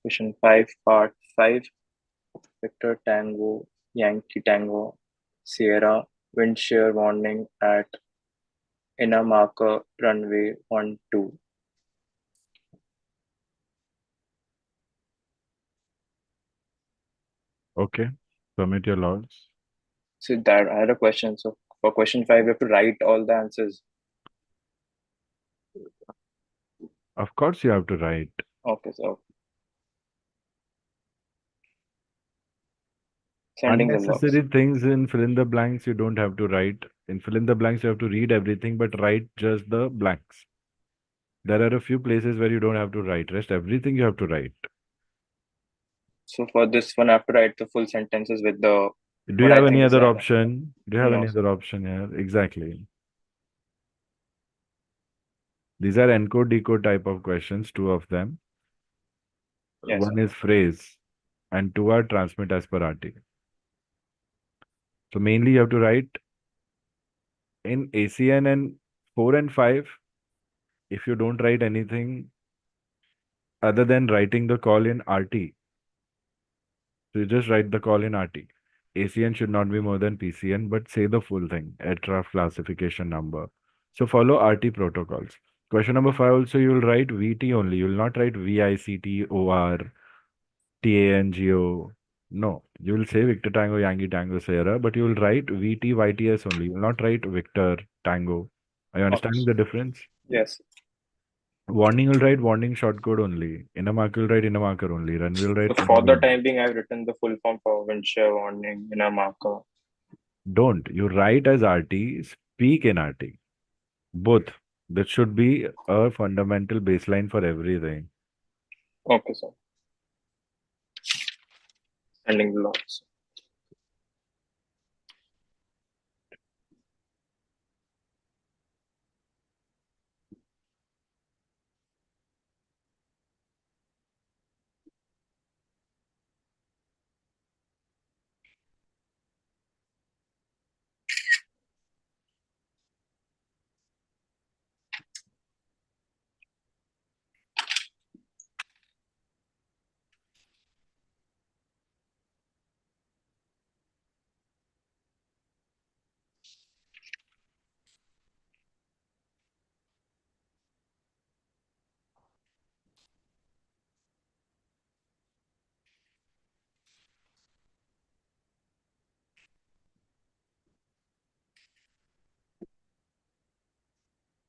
Question 5, part 5. Victor Tango, Yankee Tango, Sierra, wind shear warning at inner marker runway 12. Okay. Submit your logs. So that I had a question. So for question 5, we have to write all the answers. Of course, you have to write. Okay, so sending the logs. Unnecessary things in fill in the blanks you don't have to write. In fill in the blanks, you have to read everything, but write just the blanks. There are a few places where you don't have to write. Rest everything you have to write. So for this one, I have to write the full sentences with the Do you what I have any think is other right. option? Do you have No, any sir. other option here? Exactly. These are encode decode type of questions, two of them. Yes, sir. One is phrase and two are transmit as per RT. So mainly you have to write in ACN and 4 and 5. If you don't write anything other than writing the call in RT, so you just write the call in RT. ACN should not be more than PCN, but say the full thing, aircraft classification number. So follow RT protocols. Question number 5 also you will write VT only. You will not write VICTOR, TANGO. No, you will say Victor Tango, Yankee Tango, Sierra, but you will write VTYTS only. You will not write Victor Tango. Are you Okay. understanding the difference? Yes. Warning will write warning short code only. Inner marker will write inner marker only. Run will So write for run the only. time being, I've written the full form for wind shear warning in a marker. Don't. You write as RT, speak in RT. Both. That should be a fundamental baseline for everything. Okay, sir. Sending the logs.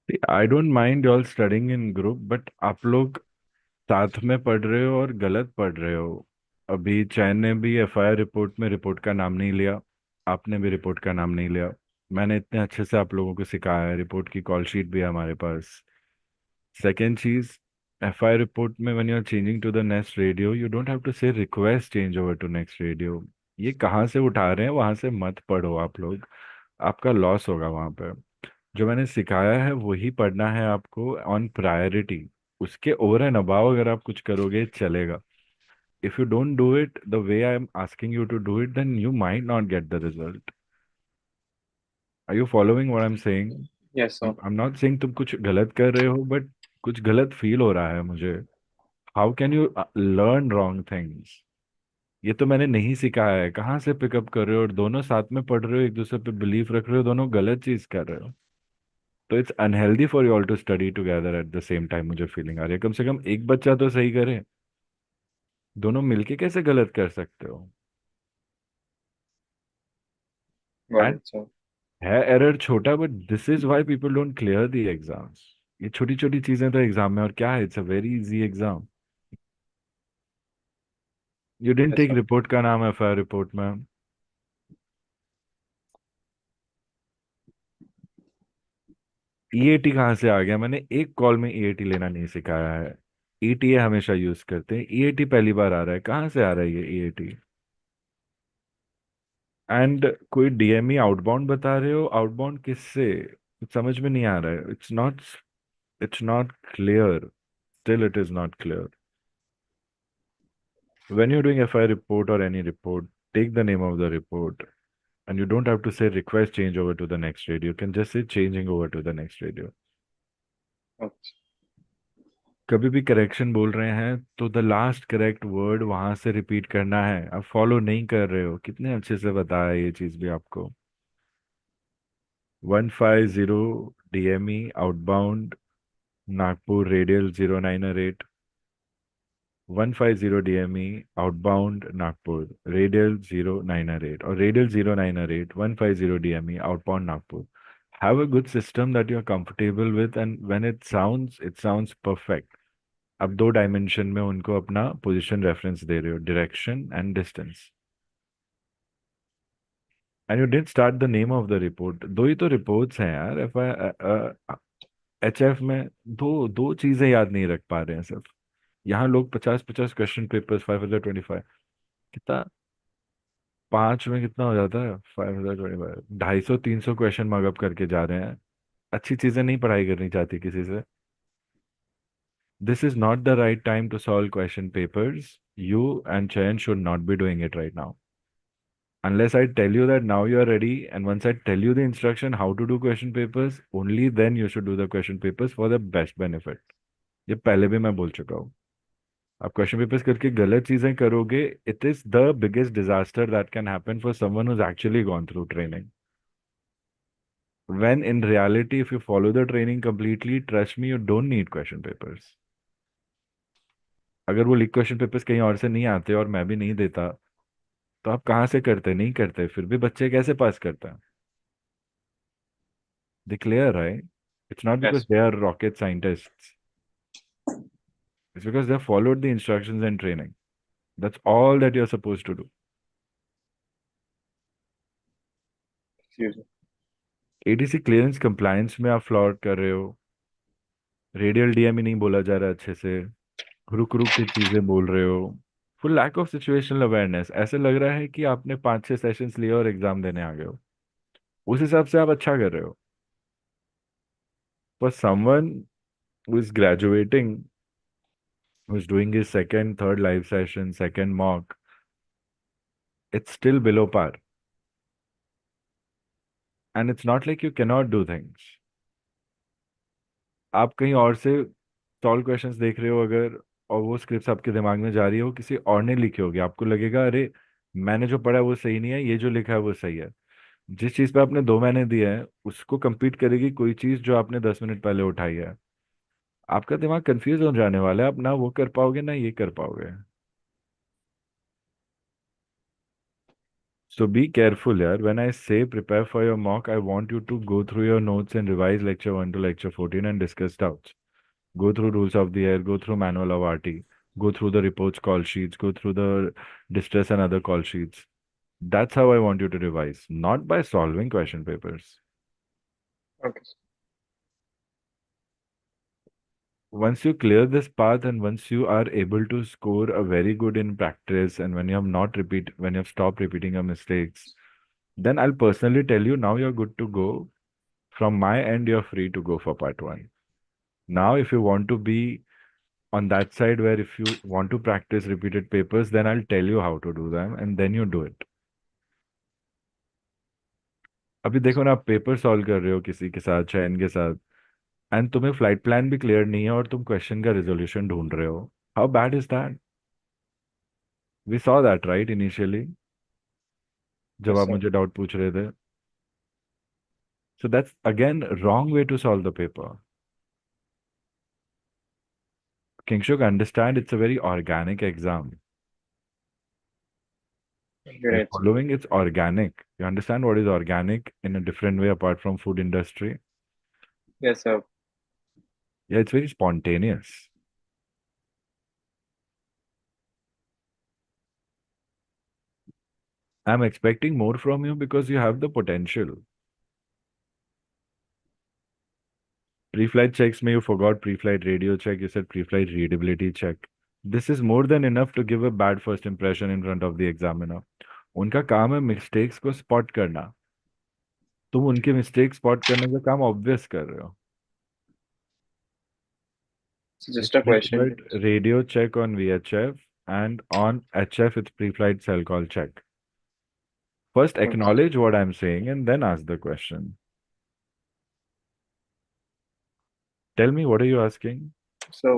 See, I don't mind you all studying in group, but आप लोग साथ में पढ़ रहे हो और गलत पढ़ रहे हो। अभी चैन ने भी एफआईआर रिपोर्ट में रिपोर्ट का नाम नहीं लिया। आपने भी रिपोर्ट का नाम नहीं लिया। मैंने इतने अच्छे से आप लोगों को सिखाया है, रिपोर्ट की कॉल शीट भी है हमारे पास। सेकेंड चीज, एफआईआर रिपोर्ट में when you are changing to the next radio you don't have to say request change over to next radio. ये कहाँ से उठा रहे हैं, वहां से मत पढ़ो आप लोग। आपका लॉस होगा वहां पे। जो मैंने सिखाया है वही पढ़ना है आपको ऑन प्रायोरिटी। उसके ओवर एंड अबाव अगर आप कुछ करोगे चलेगा। If you don't do it the way I am asking you to do it then you might not get the result. Are you following what I am saying? Yes, I sir. Am not saying तुम कुछ गलत कर रहे हो, but कुछ गलत feel हो रहा है मुझे। How can you learn wrong things? ये तो मैंने नहीं सिखाया है, कहाँ से पिकअप कर रहे हो? और दोनों साथ में पढ़ रहे हो, एक दूसरे पे बिलीफ रख रहे हो, दोनों गलत चीज कर रहे हो। तो it's unhealthy for you all to study together at the same time. मुझे फीलिंग आ रही है, कम से कम एक बच्चा तो सही करे। दोनों मिलके कैसे गलत कर सकते हो? Got and it, sir. है एरर छोटा, but this is why people don't clear the exams. ये छोटी छोटी चीजें तो एग्जाम में, और क्या है, it's a very easy exam. You didn't Yes, take sir. Report का नाम एफआईआर रिपोर्ट में। ईएटी कहाँ से आ गया? मैंने एक कॉल में ईएटी लेना नहीं सिखाया है। ईटीए हमेशा यूज करते हैं, ईएटी पहली बार आ रहा है, कहाँ से आ रहा है ये ईएटी? एंड कोई डीएमई आउटबाउंड बता रहे हो, आउटबाउंड किससे? कुछ समझ में नहीं आ रहा है। It's not clear. Still it is not clear. When you're doing FI report or any report, take the name of the report, and you don't have to say request change over to the next radio. You can just say changing over to the next radio. Okay. कभी भी correction बोल रहे हैं तो the last correct word वहां से repeat करना है। आप फॉलो नहीं कर रहे हो, कितने अच्छे से बताया ये चीज भी आपको। 150 DME outbound Nagpur radial 0908। 150 DME outbound Nagpur, radial 0908 or radial 0908, 150 DME outbound Nagpur. Have a good system that you're comfortable with, and when it sounds perfect. अब दो डायमेंशन में उनको अपना पोजीशन रेफरेंस दे रहे हो, direction and distance, and you didn't start the name of the report. दो ही तो reports हैं यार एफ आई एच एफ में. दो दो चीजें याद नहीं रख पा रहे हैं सिर्फ. यहाँ लोग 50-50 क्वेश्चन पेपर्स, 525 कितना, पांच में कितना हो जाता है, 525, 250-300 क्वेश्चन मगअप करके जा रहे हैं. अच्छी चीजें नहीं पढ़ाई करनी चाहती किसी से. This is not the right time to solve question papers. You and Chayan should not be doing it right now. Unless I tell you that now you are ready, and once I tell you the instruction how to do question papers, only then you should do the question papers for the best benefit. ये पहले भी मैं बोल चुका हूँ. आप question papers करके गलत चीजें करोगे, it is the biggest disaster that can happen for someone who's actually gone through training. When in reality, if you follow the training completely, trust me, you don't need question papers. अगर वो leak question papers कहीं और से नहीं आते और मैं भी नहीं देता, तो आप कहाँ से करते, नहीं करते, फिर भी बच्चे कैसे पास करते हैं? They clear, right? It's not because Yes. they are rocket scientists. It's because they have followed the instructions and training. That's all that you're supposed to do. Excuse me. ADC clearance compliance में आप flawed कर रहे हो. Radial DME नहीं बोला जा रहा अच्छे से. रुक रुक के चीजें बोल रहे हो. Full lack of situational awareness. ऐसे लग रहा है कि आपने 5-6 सेशंस लिए और एग्जाम देने आ गए हो. उस हिसाब से आप अच्छा कर रहे हो. For someone who is graduating, who is doing his second, third live session, second mock, it's still below par. And it's not like you cannot do things. आप कहीं और से सॉल्व क्वेश्चंस देख रहे हो अगर, और वो स्क्रिप्ट आपके दिमाग में जा रही हो, किसी और ने लिखी होगी, आपको लगेगा अरे मैंने जो पढ़ा है वो सही नहीं है, ये जो लिखा है वो सही है. जिस चीज पे आपने 2 महीने दिए हैं उसको compete करेगी कोई चीज जो आपने 10 मिनट पहले उठाई है. आपका दिमाग कंफ्यूज हो जाने वाला है. आप ना वो कर पाओगे ना ये कर पाओगे. So be careful, yaar. When I say prepare for your mock, I want you to go through your notes and revise lecture 1 to lecture 14 and discuss doubts. Go through rules of the air, go through manual of RT, go through the reports call sheets, go through the distress and other call sheets. That's how I want you to revise, not by solving question papers. Okay. Once you clear this path and once you are able to score a very good in practice, and when you have stopped repeating your mistakes, then I'll personally tell you now you're good to go. From my end, you're free to go for part one. Now, if you want to be on that side where if you want to practice repeated papers, then I'll tell you how to do them and then you do it. अभी देखो ना, आप paper solve कर रहे हो किसी के साथ, चयन के साथ, एंड तुम्हें फ्लाइट प्लान भी क्लियर नहीं है और तुम क्वेश्चन का रिजोल्यूशन ढूंढ रहे हो. How bad is that? We saw that right initially, जब Yes, आप sir. मुझे डाउट पूछ रहे थे. So that's again wrong way to solve the paper. Kingshuk, understand it's a very organic exam. You're Great, sir. following, it's organic. You understand what is organic in a different way apart from food industry? Yes, sir. Yeah, it's very spontaneous. I'm expecting more from you because you have the potential. Pre-flight checks me, you forgot pre-flight radio check, you said pre-flight readability check. This is more than enough to give a bad first impression in front of the examiner. उनका काम है mistakes को spot करना. तुम उनके mistake spot करने का काम ऑब्वियस कर रहे हो. So just It's a question to pre-flight radio check on VHF, and on HF it's pre-flight cell call check. First okay. acknowledge what I'm saying and then ask the question. Tell me, what are you asking? So,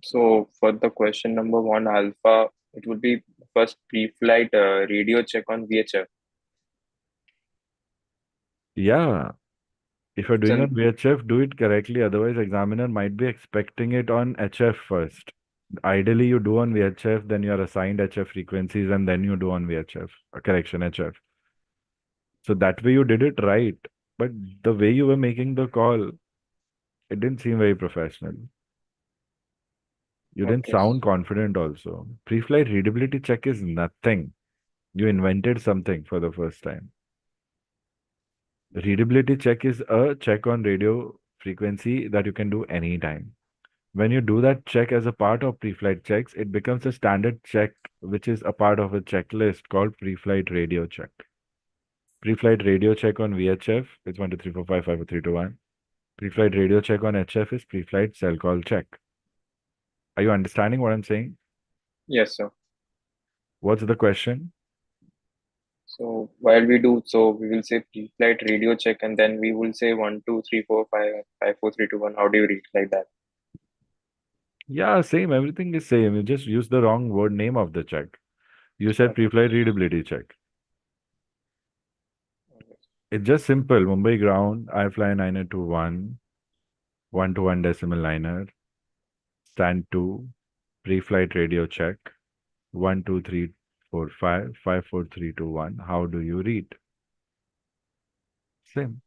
so for the question number one, alpha, it would be first pre-flight radio check on VHF. Yeah, if you're doing So, on VHF, do it correctly. Otherwise, examiner might be expecting it on HF first. Ideally, you do on VHF, then you are assigned HF frequencies, and then you do on VHF, correction HF. So that way you did it right. But the way you were making the call, it didn't seem very professional. You didn't Okay. sound confident also. Pre-flight readability check is nothing. You invented something for the first time. Readability check is a check on radio frequency that you can do anytime. When you do that check as a part of pre-flight checks, it becomes a standard check, which is a part of a checklist called pre-flight radio check. Pre-flight radio check on VHF is 1, 2, 3, 4, 5, 5, 4, 3, 2, 1. Pre-flight radio check on HF is pre-flight cell call check. Are you understanding what I'm saying? Yes, sir. What's the question? So while we do, so we will say pre-flight radio check, and then we will say 1, 2, 3, 4, 5, 5, 4, 3, 2, 1. How do you read like that? Yeah, same. Everything is same. You just use the wrong word name of the check. You said Okay. pre-flight readability check. Okay. It's just simple. Mumbai ground, I fly 921, 1 to 1 decimal liner, stand 2, pre-flight radio check, 1, 2, 3, 4, 5, 5, 4, 3, 2, 1. How do you read? Same.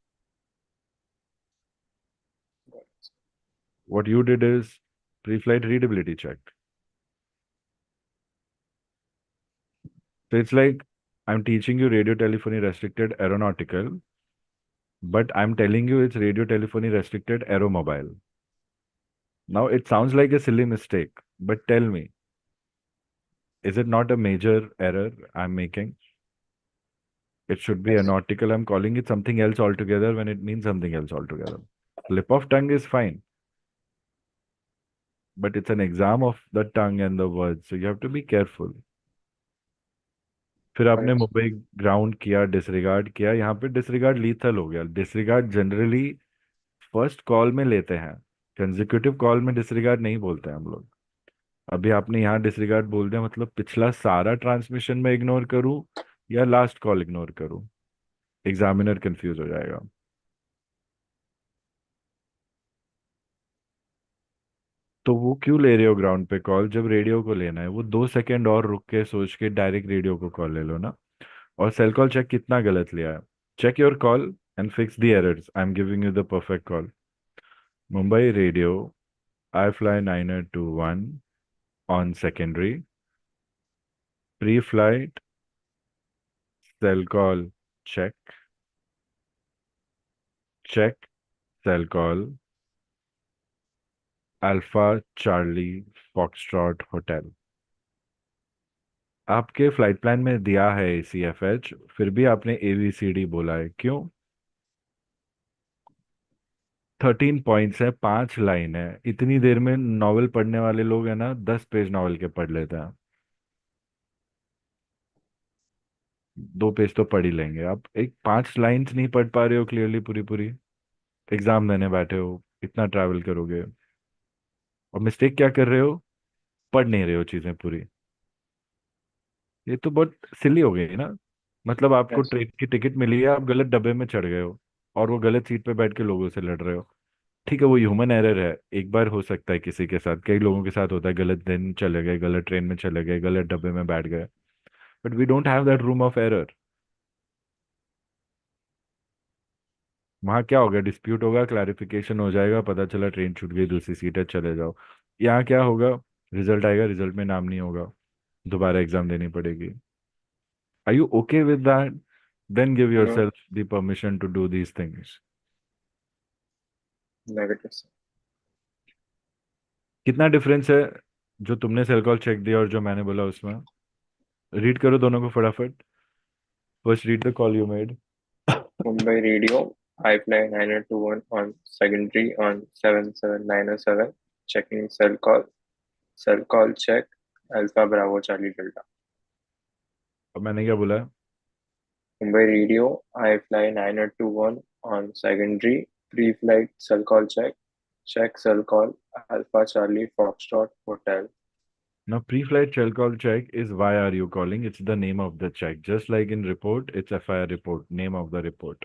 What you did is pre-flight readability check. So it's like I'm teaching you radio telephony restricted aeronautical, but I'm telling you it's radio telephony restricted aeromobile. Now it sounds like a silly mistake, but tell me, is it not a major error I'm making? It should be Yes. aeronautical. I'm calling it something else altogether when it means something else altogether. Slip of tongue is fine, but it's an exam of the tongue and the words, so you have to be careful. फिर आपने Yes. Mumbai ground किया, disregard किया, यहाँ पे disregard lethal हो गया. Disregard generally first call में लेते हैं, कंसेक्यूटिव कॉल में डिसरिगार्ड नहीं बोलते हैं हम लोग. अभी आपने यहाँ डिसरिगार्ड बोल दिया, मतलब पिछला सारा ट्रांसमिशन में इग्नोर करूँ या लास्ट कॉल इग्नोर करूँ? एग्जामिनर कंफ्यूज हो जाएगा. तो वो क्यों ले रहे हो ग्राउंड पे कॉल जब रेडियो को लेना है? वो 2 सेकंड और रुक के सोच के डायरेक्ट रेडियो को कॉल ले लो ना. और सेल कॉल चेक कितना गलत लिया है. Check your call and fix the errors. I am giving you the perfect call. Mumbai radio, I fly 921 on secondary, pre flight cell call check, check cell call alpha charlie foxtrot hotel. आपके flight plan में दिया है ACFH, फिर भी आपने ABCD बोला है, क्यों? 13 पॉइंट्स है, 5 लाइन है. इतनी देर में नॉवेल पढ़ने वाले लोग है ना 10 पेज नॉवेल के पढ़ लेते हैं. 2 पेज तो पढ़ ही लेंगे आप. एक 5 लाइन्स नहीं पढ़ पा रहे हो क्लियरली पूरी पूरी. एग्जाम देने बैठे हो, इतना ट्रैवल करोगे, और मिस्टेक क्या कर रहे हो? पढ़ नहीं रहे हो चीजें पूरी. ये तो बहुत सिली हो गई ना. मतलब आपको Yes. ट्रेन की टिकट मिली है, आप गलत डब्बे में चढ़ गए हो, और वो गलत सीट पे बैठ के लोगों से लड़ रहे हो. ठीक है, वो ह्यूमन एरर है, एक बार हो सकता है किसी के साथ, कई लोगों के साथ होता है, गलत दिन चले गए, गलत ट्रेन में चले गए, गलत डब्बे में बैठ गए. But we don't have that room of error. वहाँ क्या होगा? डिस्प्यूट होगा, क्लैरिफिकेशन हो जाएगा, पता चला ट्रेन छूट गई, दूसरी सीट है, चले जाओ. यहाँ क्या होगा? रिजल्ट आएगा, रिजल्ट में नाम नहीं होगा, दोबारा एग्जाम देनी पड़ेगी. Are you okay with that? Then give your No. Self the permission to do these things. Negative, sir. कितना डिफरेंस है जो तुमने सेल कॉल चेक दिया और जो मैंने बोला उसमें? रीड करो दोनों को फटाफट. First read the call you made. Mumbai radio. I fly 921 on secondary on 77907. Checking cell call. Cell call check. Alpha Bravo Charlie Delta. अब मैंने क्या बोला? Mumbai radio. I fly 921 on secondary. Pre-flight cell call check. Check cell call. Alpha Charlie Foxtrot Hotel. Now, pre-flight shell call check is why are you calling? It's the name of the check. Just like in report, it's FIR report, name of the report.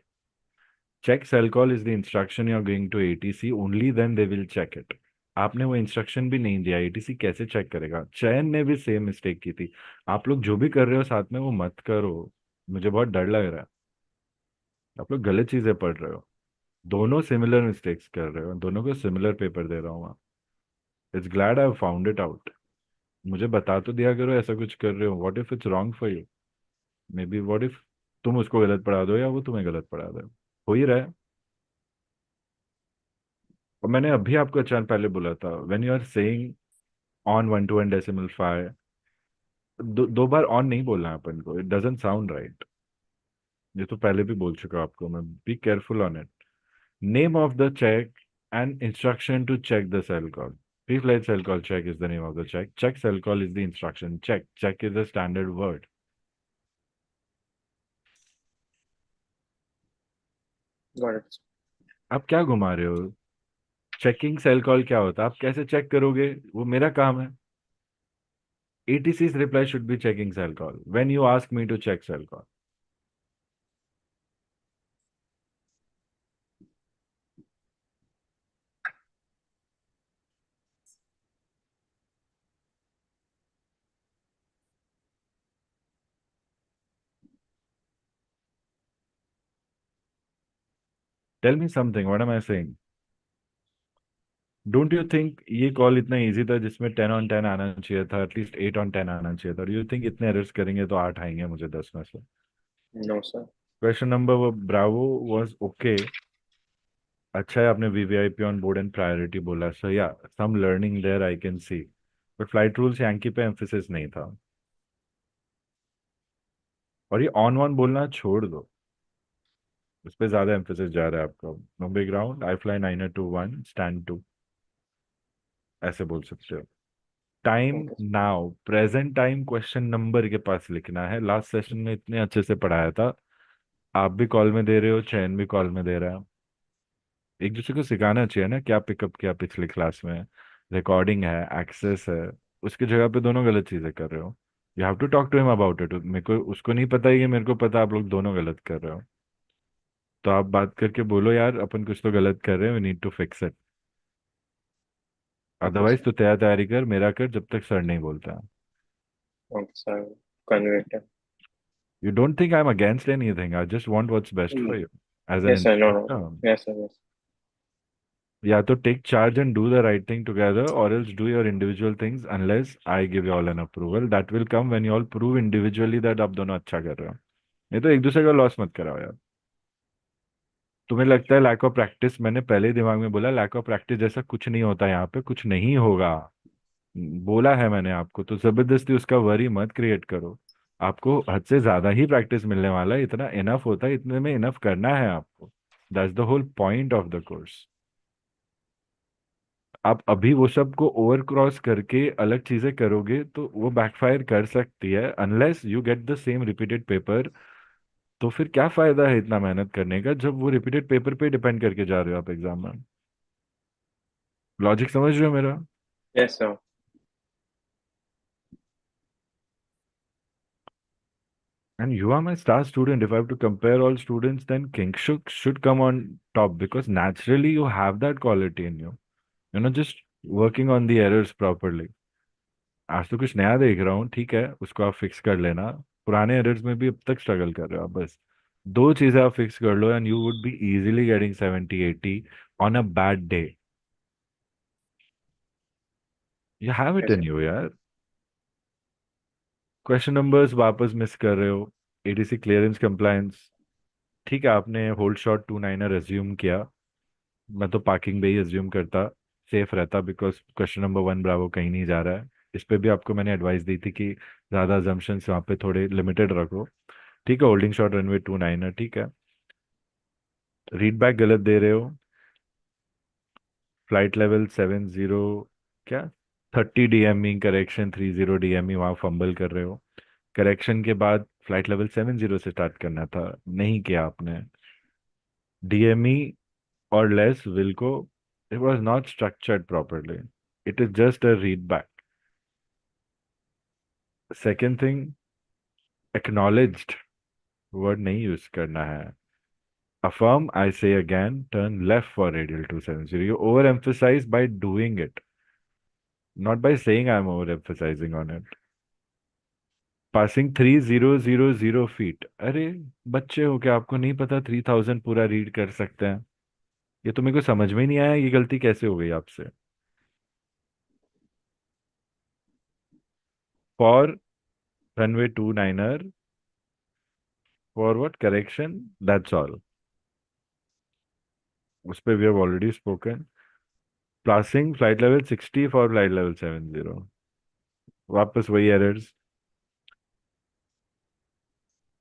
Check cell call is the instruction you're going to ATC. Only then they will check it. आपने वो instruction भी नहीं दिया, ATC कैसे check करेगा? चयन ने भी सेम मिस्टेक की थी। आप लोग जो भी कर रहे हो साथ में वो मत करो, मुझे बहुत डर लग रहा है। आप लोग गलत चीजें पढ़ रहे हो, दोनों सिमिलर मिस्टेक्स कर रहे हो, दोनों को सिमिलर पेपर दे रहा हूँ। It's glad I found it out. मुझे बता तो दिया करो ऐसा कुछ कर रहे हो, what if it's wrong for you? May be what if तुम उसको गलत पढ़ा दो या वो तुम्हें गलत पढ़ा दो, हो ही रहा है। और मैंने अभी आपको अचानक पहले बोला था, when you are saying on 1 to 1 decimal 5, दो बार ऑन नहीं बोलना है अपन को, इट डजंट साउंड राइट। ये तो पहले भी बोल चुका हूं आपको मैं, be careful on it. Name of the check and instruction to check the cell call. Pre-flight cell call check is the name of the check. Check cell call is the instruction. Check is a standard word. Got it. आप क्या घुमा रहे हो? Checking cell call क्या होता है? आप कैसे चेक करोगे? वो मेरा काम है। ATC's reply should be checking cell call when you ask me to check cell call. Tell me something. What am I saying? Don't you think ये कॉल इतना इजी था जिसमें 10 on 10 आना चाहिए था, एटलीस्ट 8 on 10 आना चाहिए था? यू थिंक इतने एरर्स करेंगे तो 8 आएंगे मुझे 10 में से? No sir. Question number bravo was okay. अच्छा है आपने VVIP on board and priority बोला, so yeah some learning there I can see. But flight rules yankee पे एम्फेसिस नहीं था। और ये ऑन वन बोलना छोड़ दो, उस पर ज्यादा एम्फेसिस जा रहा है आपका। मुंबई ग्राउंड, आई फ्लाई 902 1 स्टैंड 2, ऐसे बोल सकते हो। Time okay. Now, present time question number के पास लिखना है। लास्ट सेशन में इतने अच्छे से पढ़ाया था, आप भी कॉल में दे रहे हो, चयन भी कॉल में दे रहा है। एक दूसरे को सिखाना चाहिए ना, क्या पिकअप किया पिछली क्लास में, रिकॉर्डिंग है, एक्सेस है, उसकी जगह पे दोनों गलत चीजें कर रहे हो। You have to talk to him about it. मेरे को उसको नहीं पता है कि मेरे को पता, आप लोग दोनों गलत कर रहे हो। तो आप बात करके बोलो यार अपन कुछ तो गलत कर रहे हैं, we need to fix it. Okay otherwise sir. तो तैयारी कर, मेरा कर, जब तक सर नहीं बोलता। Okay sir. Convert. You don't think I'm against anything. I just want what's best for you as an yes sir. No no. instructor. Yes sir. Yes. या तो take charge and do the right thing together, or else do your individual things unless I give you all an approval. That will come when you all prove individually that आप दोनों अच्छा कर रहे हो। नहीं तो एक दूसरे का लॉस मत कराओ यार। तुम्हें लगता है लैक ऑफ प्रैक्टिस, मैंने पहले ही दिमाग में बोला लैक ऑफ प्रैक्टिस जैसा कुछ नहीं होता, यहाँ पे कुछ नहीं होगा। बोला है मैंने आपको, तो जबरदस्ती उसका वरी मत क्रिएट करो। आपको हद से ज्यादा ही प्रैक्टिस मिलने वाला है, इतना इनफ होता है, इतने में इनफ करना है आपको। That's the whole point of the course. आप अभी वो सब को ओवर क्रॉस करके अलग चीजें करोगे तो वो बैकफायर कर सकती है, unless you get the same repeated paper. तो फिर क्या फायदा है इतना मेहनत करने का जब वो रिपीटेड पेपर पे डिपेंड करके जा रहे हो आप एग्जाम में? लॉजिक समझ रहे हो मेरा? Yes sir. And you are my star student. If I have to compare all students, then King should come on top because naturally you have that quality in you. You're not just working on the errors properly. आज तो कुछ नया देख रहा हूँ, ठीक है, उसको आप फिक्स कर लेना। पुराने एरर्स में भी अब तक स्ट्रगल कर रहे हो आप, बस दो चीजें आप फिक्स कर लो and you would be easily getting 70 80 on a bad day. You have it yes in sir. You यार। क्वेश्चन नंबर्स वापस मिस कर रहे हो। एडीसी क्लियरेंस कंप्लायंस, ठीक है, आपने होल्ड शॉट 2 9er एज्यूम किया। मैं तो पार्किंग पे ही एज्यूम करता, सेफ रहता, बिकॉज क्वेश्चन नंबर 1 ब्रावो कहीं नहीं जा रहा है। इस पे भी आपको मैंने एडवाइस दी थी कि ज़्यादा अजम्पशंस वहाँ पे थोड़े लिमिटेड रखो। ठीक है, होल्डिंग शॉट रनवे 2 9er, ठीक है। रीड बैक गलत दे रहे हो। फ्लाइट लेवल 70, क्या, 30 DME करेक्शन, 30 DME वहाँ फंबल कर रहे हो। करेक्शन के बाद फ्लाइट लेवल 70 से स्टार्ट करना था, नहीं किया आपने। DME or less Wilco, it was not structured properly. It is just a read back. Second thing, acknowledged word नहीं use करना है। Affirm, I say again, turn left for radial 270. You overemphasize by doing it. Not by saying I'm overemphasizing on it. Passing 3000 feet, अरे बच्चे हो क्या, आपको नहीं पता 3000 पूरा रीड कर सकते हैं? ये तो मेरे को समझ में ही नहीं आया, ये गलती कैसे हो गई आपसे? For runway two niner, for what correction, that's all. उस पर we have already spoken. Passing flight level 60 for flight level 70, वापस वही एरर्स।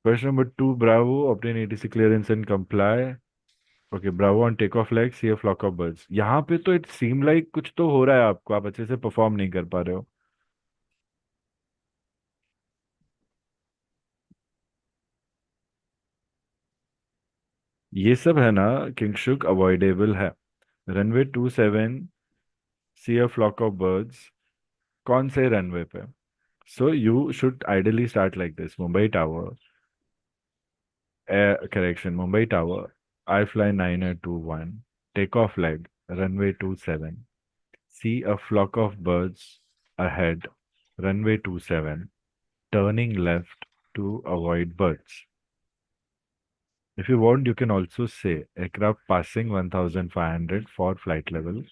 Question number two, bravo obtain ATC clearance and comply. Okay, bravo on take off like see a flock of birds. यहाँ पे तो it seem like कुछ तो हो रहा है आपको, आप अच्छे से परफॉर्म नहीं कर पा रहे हो। ये सब है ना किंगशुक, अवॉइडेबल है। Runway 27, see a flock of birds, कौन से रनवे पे? So you should ideally start like this, Mumbai tower, correction, Mumbai tower, I fly 921, take off leg, runway 27, see a flock of birds ahead, runway 27, turning left to avoid birds. If you want, you can also say aircraft passing 1500 for flight level.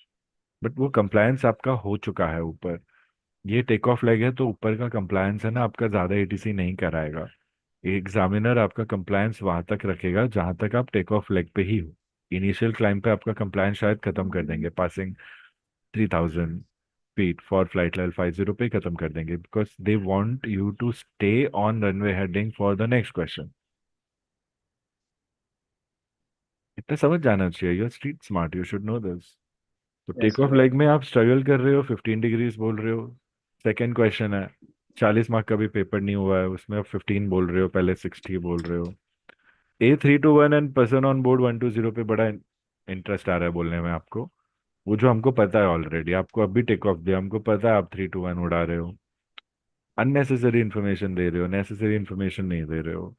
But वो compliance आपका हो चुका है ऊपर। ये take off leg है तो ऊपर का कंप्लायंस है ना आपका, ज्यादा एटीसी नहीं कराएगा। एग्जामिनर आपका कंप्लायंस वहां तक रखेगा जहां तक आप टेक ऑफ लेग पे ही हो। इनिशियल क्लाइंब पे आपका कंप्लायंस शायद खत्म कर देंगे, passing 3000 feet for flight level 50 पे खत्म कर देंगे, because they want you to stay on runway heading for the next question. इतना समझ जाना चाहिए, you are street smart, you should know this. तो Yes, take off sir. Leg में आप स्ट्रगल कर रहे हो, 15 डिग्रीज बोल रहे हो। सेकेंड क्वेश्चन है, 40 मार्क का भी पेपर नहीं हुआ है, उसमें आप 15 बोल रहे हो, पहले 60 बोल रहे हो। A321 and person on board 120 पे बड़ा इंटरेस्ट आ रहा है बोलने में आपको। वो जो हमको पता है ऑलरेडी, आपको अभी टेक ऑफ दिया, हमको पता है आप 321 उड़ा रहे हो। अननेसेसरी इन्फॉर्मेशन दे रहे हो, नेसेसरी इन्फॉर्मेशन नहीं दे रहे हो।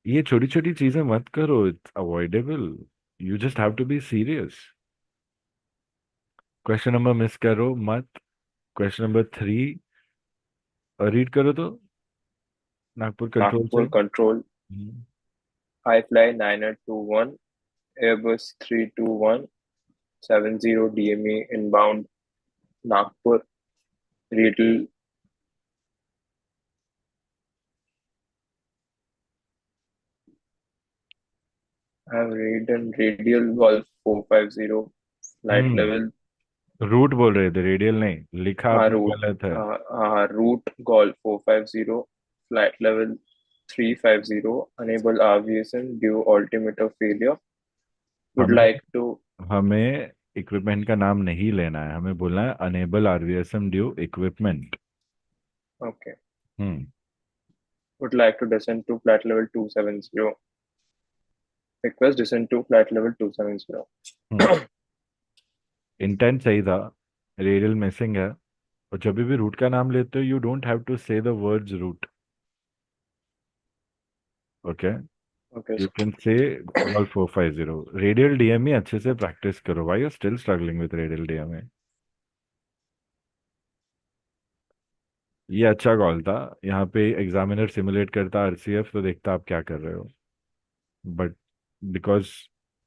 ये छोटी छोटी चीजें मत करो, it's avoidable. You just have to be serious. Question number miss करो मत। क्वेश्चन नंबर 3 रीड करो तो, नागपुर कंट्रोल से। Nagpur control, I fly 921, Airbus 32170 DME inbound Nagpur, radial, have radial Golf 450, flight hmm level, root बोल रहे थे, radial नहीं, लिखा आपने route, गलत है। route Golf 450, flight level 350, enable aviation due altimeter failure, would हमें like to, हमें इक्विपमेंट का नाम नहीं लेना है, हमें बोलना है enable RVSM due equipment. okay, hmm would like to descend to flight level 270. Request descend to flight level 270. Hmm intent सही था, रेडियल मिसिंग है। और जब भी रूट का नाम लेते हो, you don't have to say the words route, okay? Okay, you sir. Can say golf 450। Radial DME अच्छे से प्रैक्टिस करो, why you still struggling with radial DME? ये अच्छा कॉल था। यहाँ पे एग्जामिनर सिमुलेट करता आरसीएफ तो देखता आप क्या कर रहे हो, बट बिकॉज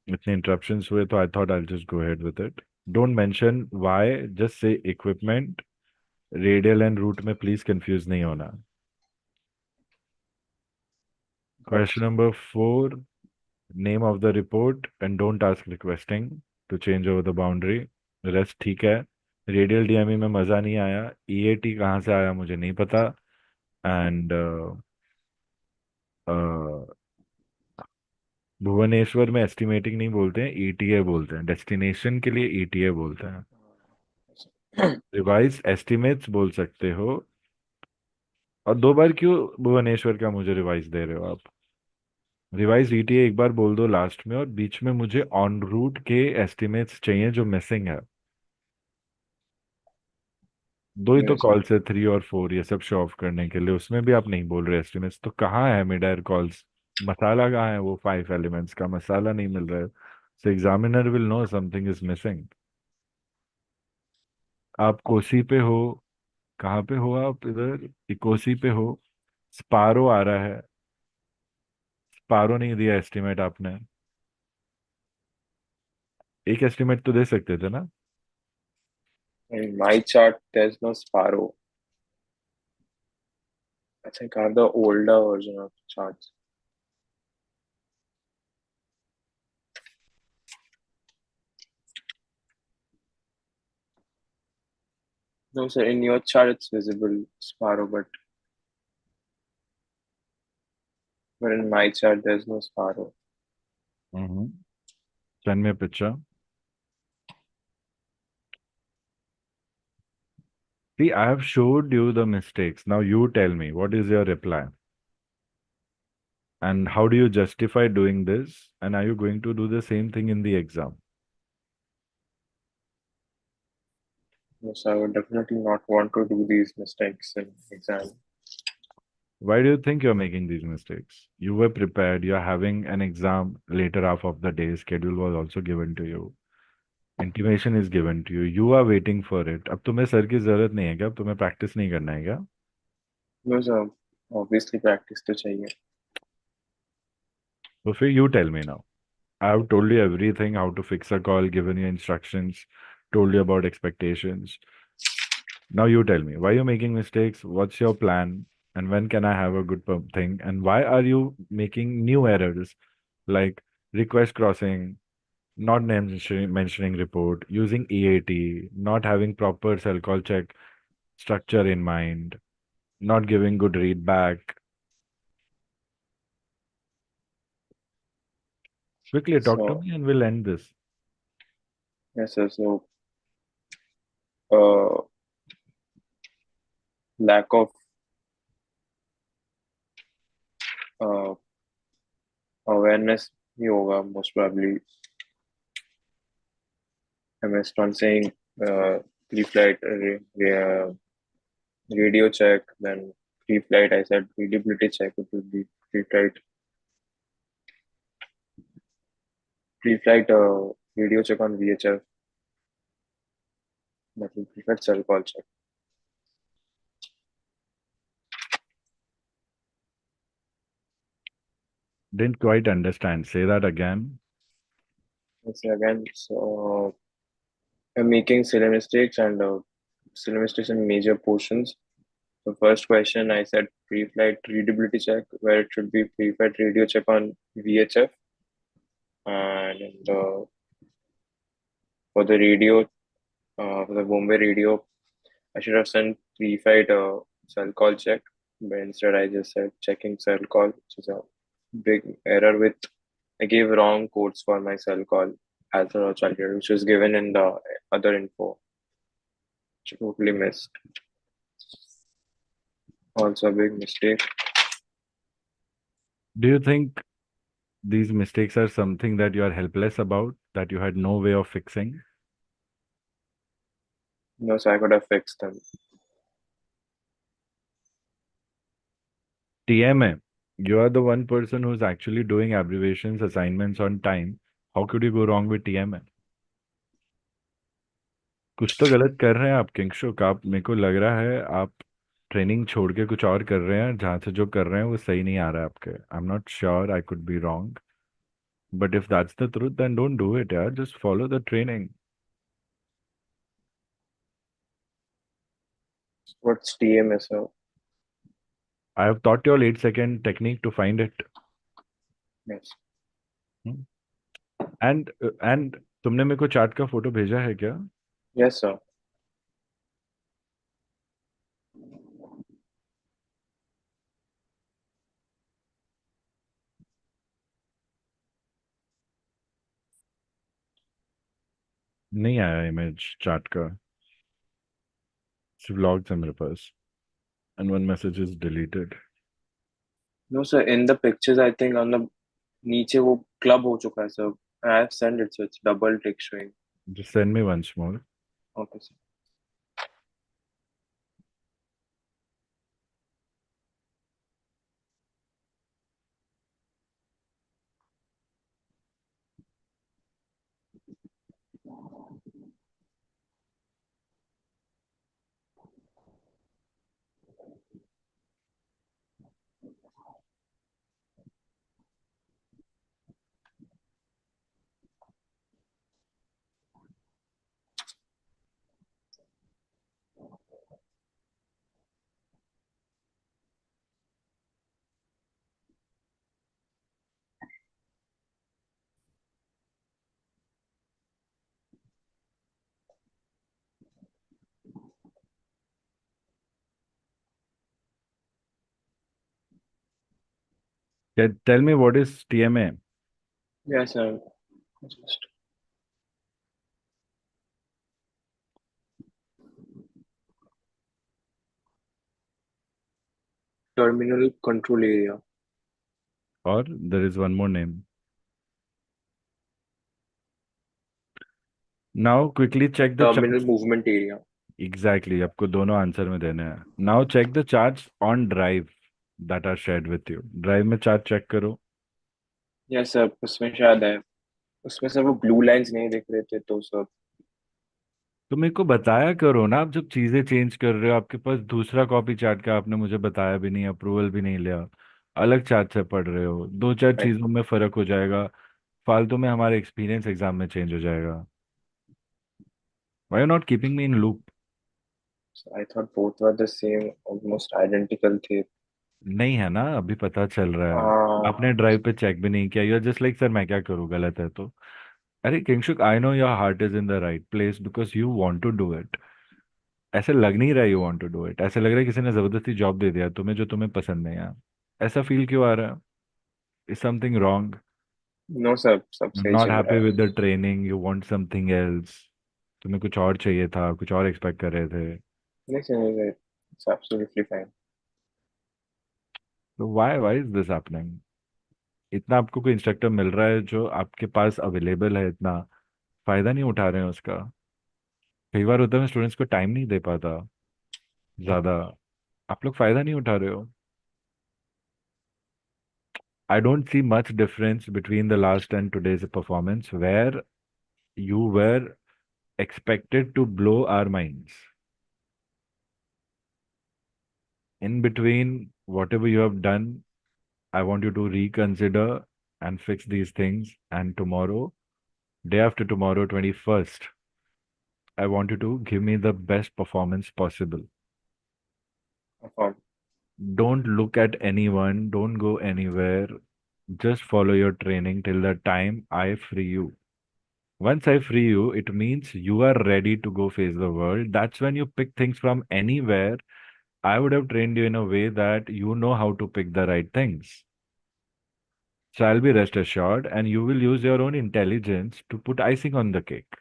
इतने इंटरप्शंस हुए तो I thought I just go ahead with it. Don't mention why, just say equipment. Radial and route में प्लीज कंफ्यूज नहीं होना। Got it, question number 4, name of the report and don't ask requesting to change over the boundary. Rest ठीक है। Radial DME में मज़ा नहीं आया, EAT कहाँ से आया मुझे नहीं पता। एंड भुवनेश्वर में एस्टिमेटिंग नहीं बोलते हैं, ईटीए बोलते हैं, डेस्टिनेशन के लिए ईटीए बोलते हैं। sir. रिवाइज एस्टिमेट्स बोल सकते हो। और दो बार क्यों भुवनेश्वर का मुझे रिवाइज दे रहे हो आप? रिवाइज ईटीए एक बार बोल दो लास्ट में, और बीच में मुझे ऑन रूट के एस्टिमेट्स चाहिए जो मिसिंग है। दो ही तो Yes, sir. कॉल्स है, 3 और 4, ये सब शो ऑफ करने के लिए, उसमें भी आप नहीं बोल रहे एस्टिमेट्स, तो कहाँ है मिड एयर कॉल्स? मसाला कहाँ है? वो 5 एलिमेंट्स का मसाला नहीं मिल रहा है, so examiner will know something is missing. आप कोसी पे हो? कहाँ पे हो आप? इधर इकोसी पे हो? स्पारो आ रहा है। स्पारो नहीं दिया एस्टिमेट आपने। एक एस्टिमेट तो दे सकते थे ना? In my chart, there's no Sparrow. I think I have the older version of charts. No, sir, in your chart it's visible Sparrow, but in my chart there's no Sparrow. Mm-hmm. Send me a picture. See, I have showed you the mistakes. Now you tell me, what is your reply? And how do you justify doing this? And are you going to do the same thing in the exam? Yes, I would definitely not want to do these mistakes in exam. Why do you think you're making these mistakes? You were prepared. You're having an exam later half of the day. Schedule was also given to you. Intimation is given to you. You are waiting for it. अब तुम्हें sir की जरूरत नहीं है क्या? अब तुम्हें practice नहीं करना है क्या? No, sir, obviously practice to चाहिए. तो फिर you tell me now. I have told you everything, how to fix a call, given you instructions, told you about expectations. Now you tell me, why you're making mistakes? What's your plan? And when can I have a good thing? And why are you making new errors like request crossing, not mentioning report, using EAT, not having proper cell call check structure in mind, not giving good read back? Quickly talk to So, me and we'll end this. yes, sir, so uh, lack of uh, awareness ही होगा most probably. I missed on saying pre-flight radio check, then pre-flight I said readability check, it will be pre-flight pre-flight radio check on VHF, that will pre-flight cell call check. Didn't quite understand. Say that again. Let's say again, so I'm making silly mistakes and silly mistakes in major portions. The first question I said pre-flight readability check, where it should be pre-flight radio check on VHF, and for the radio, for the Bombay radio, I should have sent pre-flight cell call check, but instead I just said checking cell call, which is a big error with I gave wrong codes for my cell call as a child, which was given in the other info, which I totally missed. Also a big mistake. Do you think these mistakes are something that you are helpless about, that you had no way of fixing? No, so I could have fixed them. TMA, you are the one person who's actually doing abbreviations assignments on time. How could you go wrong with TMA? कुछ तो गलत कर रहे हैं आप किंगशुक। आप, मेरे को लग रहा है आप ट्रेनिंग छोड़ के कुछ और कर रहे हैं। जहाँ से जो कर रहे हैं वो सही नहीं आ रहा है आपके। I am not sure, I could be wrong, but if that's the truth then don't do it यार, just follow the training. What's TMS? I have taught you all 8 second technique to find it. Yes. And तुमने मेरे को chart का photo भेजा है क्या? Yes, sir. नहीं आया इमेज चार्ट का, सिर्फ लॉग्स है मेरे पास, and one message is deleted. No, sir. In the pictures, I think on the नीचे वो club हो चुका है, sir. I have sent it, so it's double tick showing. Just send me once more. Okay, sir. Tell me what is TMA? Yes, sir. Just terminal control area. Or there is one more name. Now quickly check the Terminal charts. movement area. Exactly, आपको दोनों answer में देने हैं. Now check the charts on drive that are shared with you. Drive में chart check करो. Yes sir, उसमें शायद है. उसमें सर वो ब्लू लाइंस नहीं दिख रहे थे तो सर. तो मेरे को बताया करो ना, आप जब चीजें चेंज कर रहे हो, आपके पास दूसरा कॉपी चार्ट का आपने मुझे बताया भी नहीं, अप्रूवल भी नहीं लिया, अलग चार्ट से पढ़ रहे हो, दो चार चीजों में फर्क हो जाएगा, फालतू में हमारा एक्सपीरियंस एग्जाम में चेंज हो जाएगा. Why you not keeping me in loop? I thought both were the same, almost identical थे. नहीं है ना, अभी पता चल रहा है. हाँ. आपने ड्राइव पे चेक भी नहीं किया, you are just like sir मैं क्या करूँ, गलत है तो. अरे Kingshuk, I know your heart is in the right place because you want to do it. ऐसे लग नहीं रहा है you want to do it, ऐसे लग रहा है किसी ने जबरदस्ती जॉब दे दिया तुम्हें जो तुम्हें पसंद नहीं है. ऐसा फील क्यों आ रहा है? Is something wrong? No sir, सब सही नॉट चल हैप्पी रहा है. With the training, you want something else? तुम्हें कुछ और चाहिए था, कुछ और एक्सपेक्ट कर रहे थे. नहीं सर, नहीं सर, इट्स एब्सोल्युटली फाइन. तो व्हाई इज दिस हैपनिंग? इतना आपको कोई इंस्ट्रक्टर मिल रहा है जो आपके पास अवेलेबल है, इतना फायदा नहीं उठा रहे हैं उसका. कई बार होता है मैं स्टूडेंट्स को टाइम नहीं दे पाता ज्यादा, आप लोग फायदा नहीं उठा रहे हो. I don't see much difference between the last and today's performance where you were expected to blow our minds. In between, whatever you have done, I want you to reconsider and fix these things. And tomorrow, day after tomorrow, 21st, I want you to give me the best performance possible. Perform. Don't look at anyone, don't go anywhere. Just follow your training till the time I free you. Once I free you, it means you are ready to go face the world. That's when you pick things from anywhere. I would have trained you in a way that you know how to pick the right things. So I'll be rest assured, and you will use your own intelligence to put icing on the cake.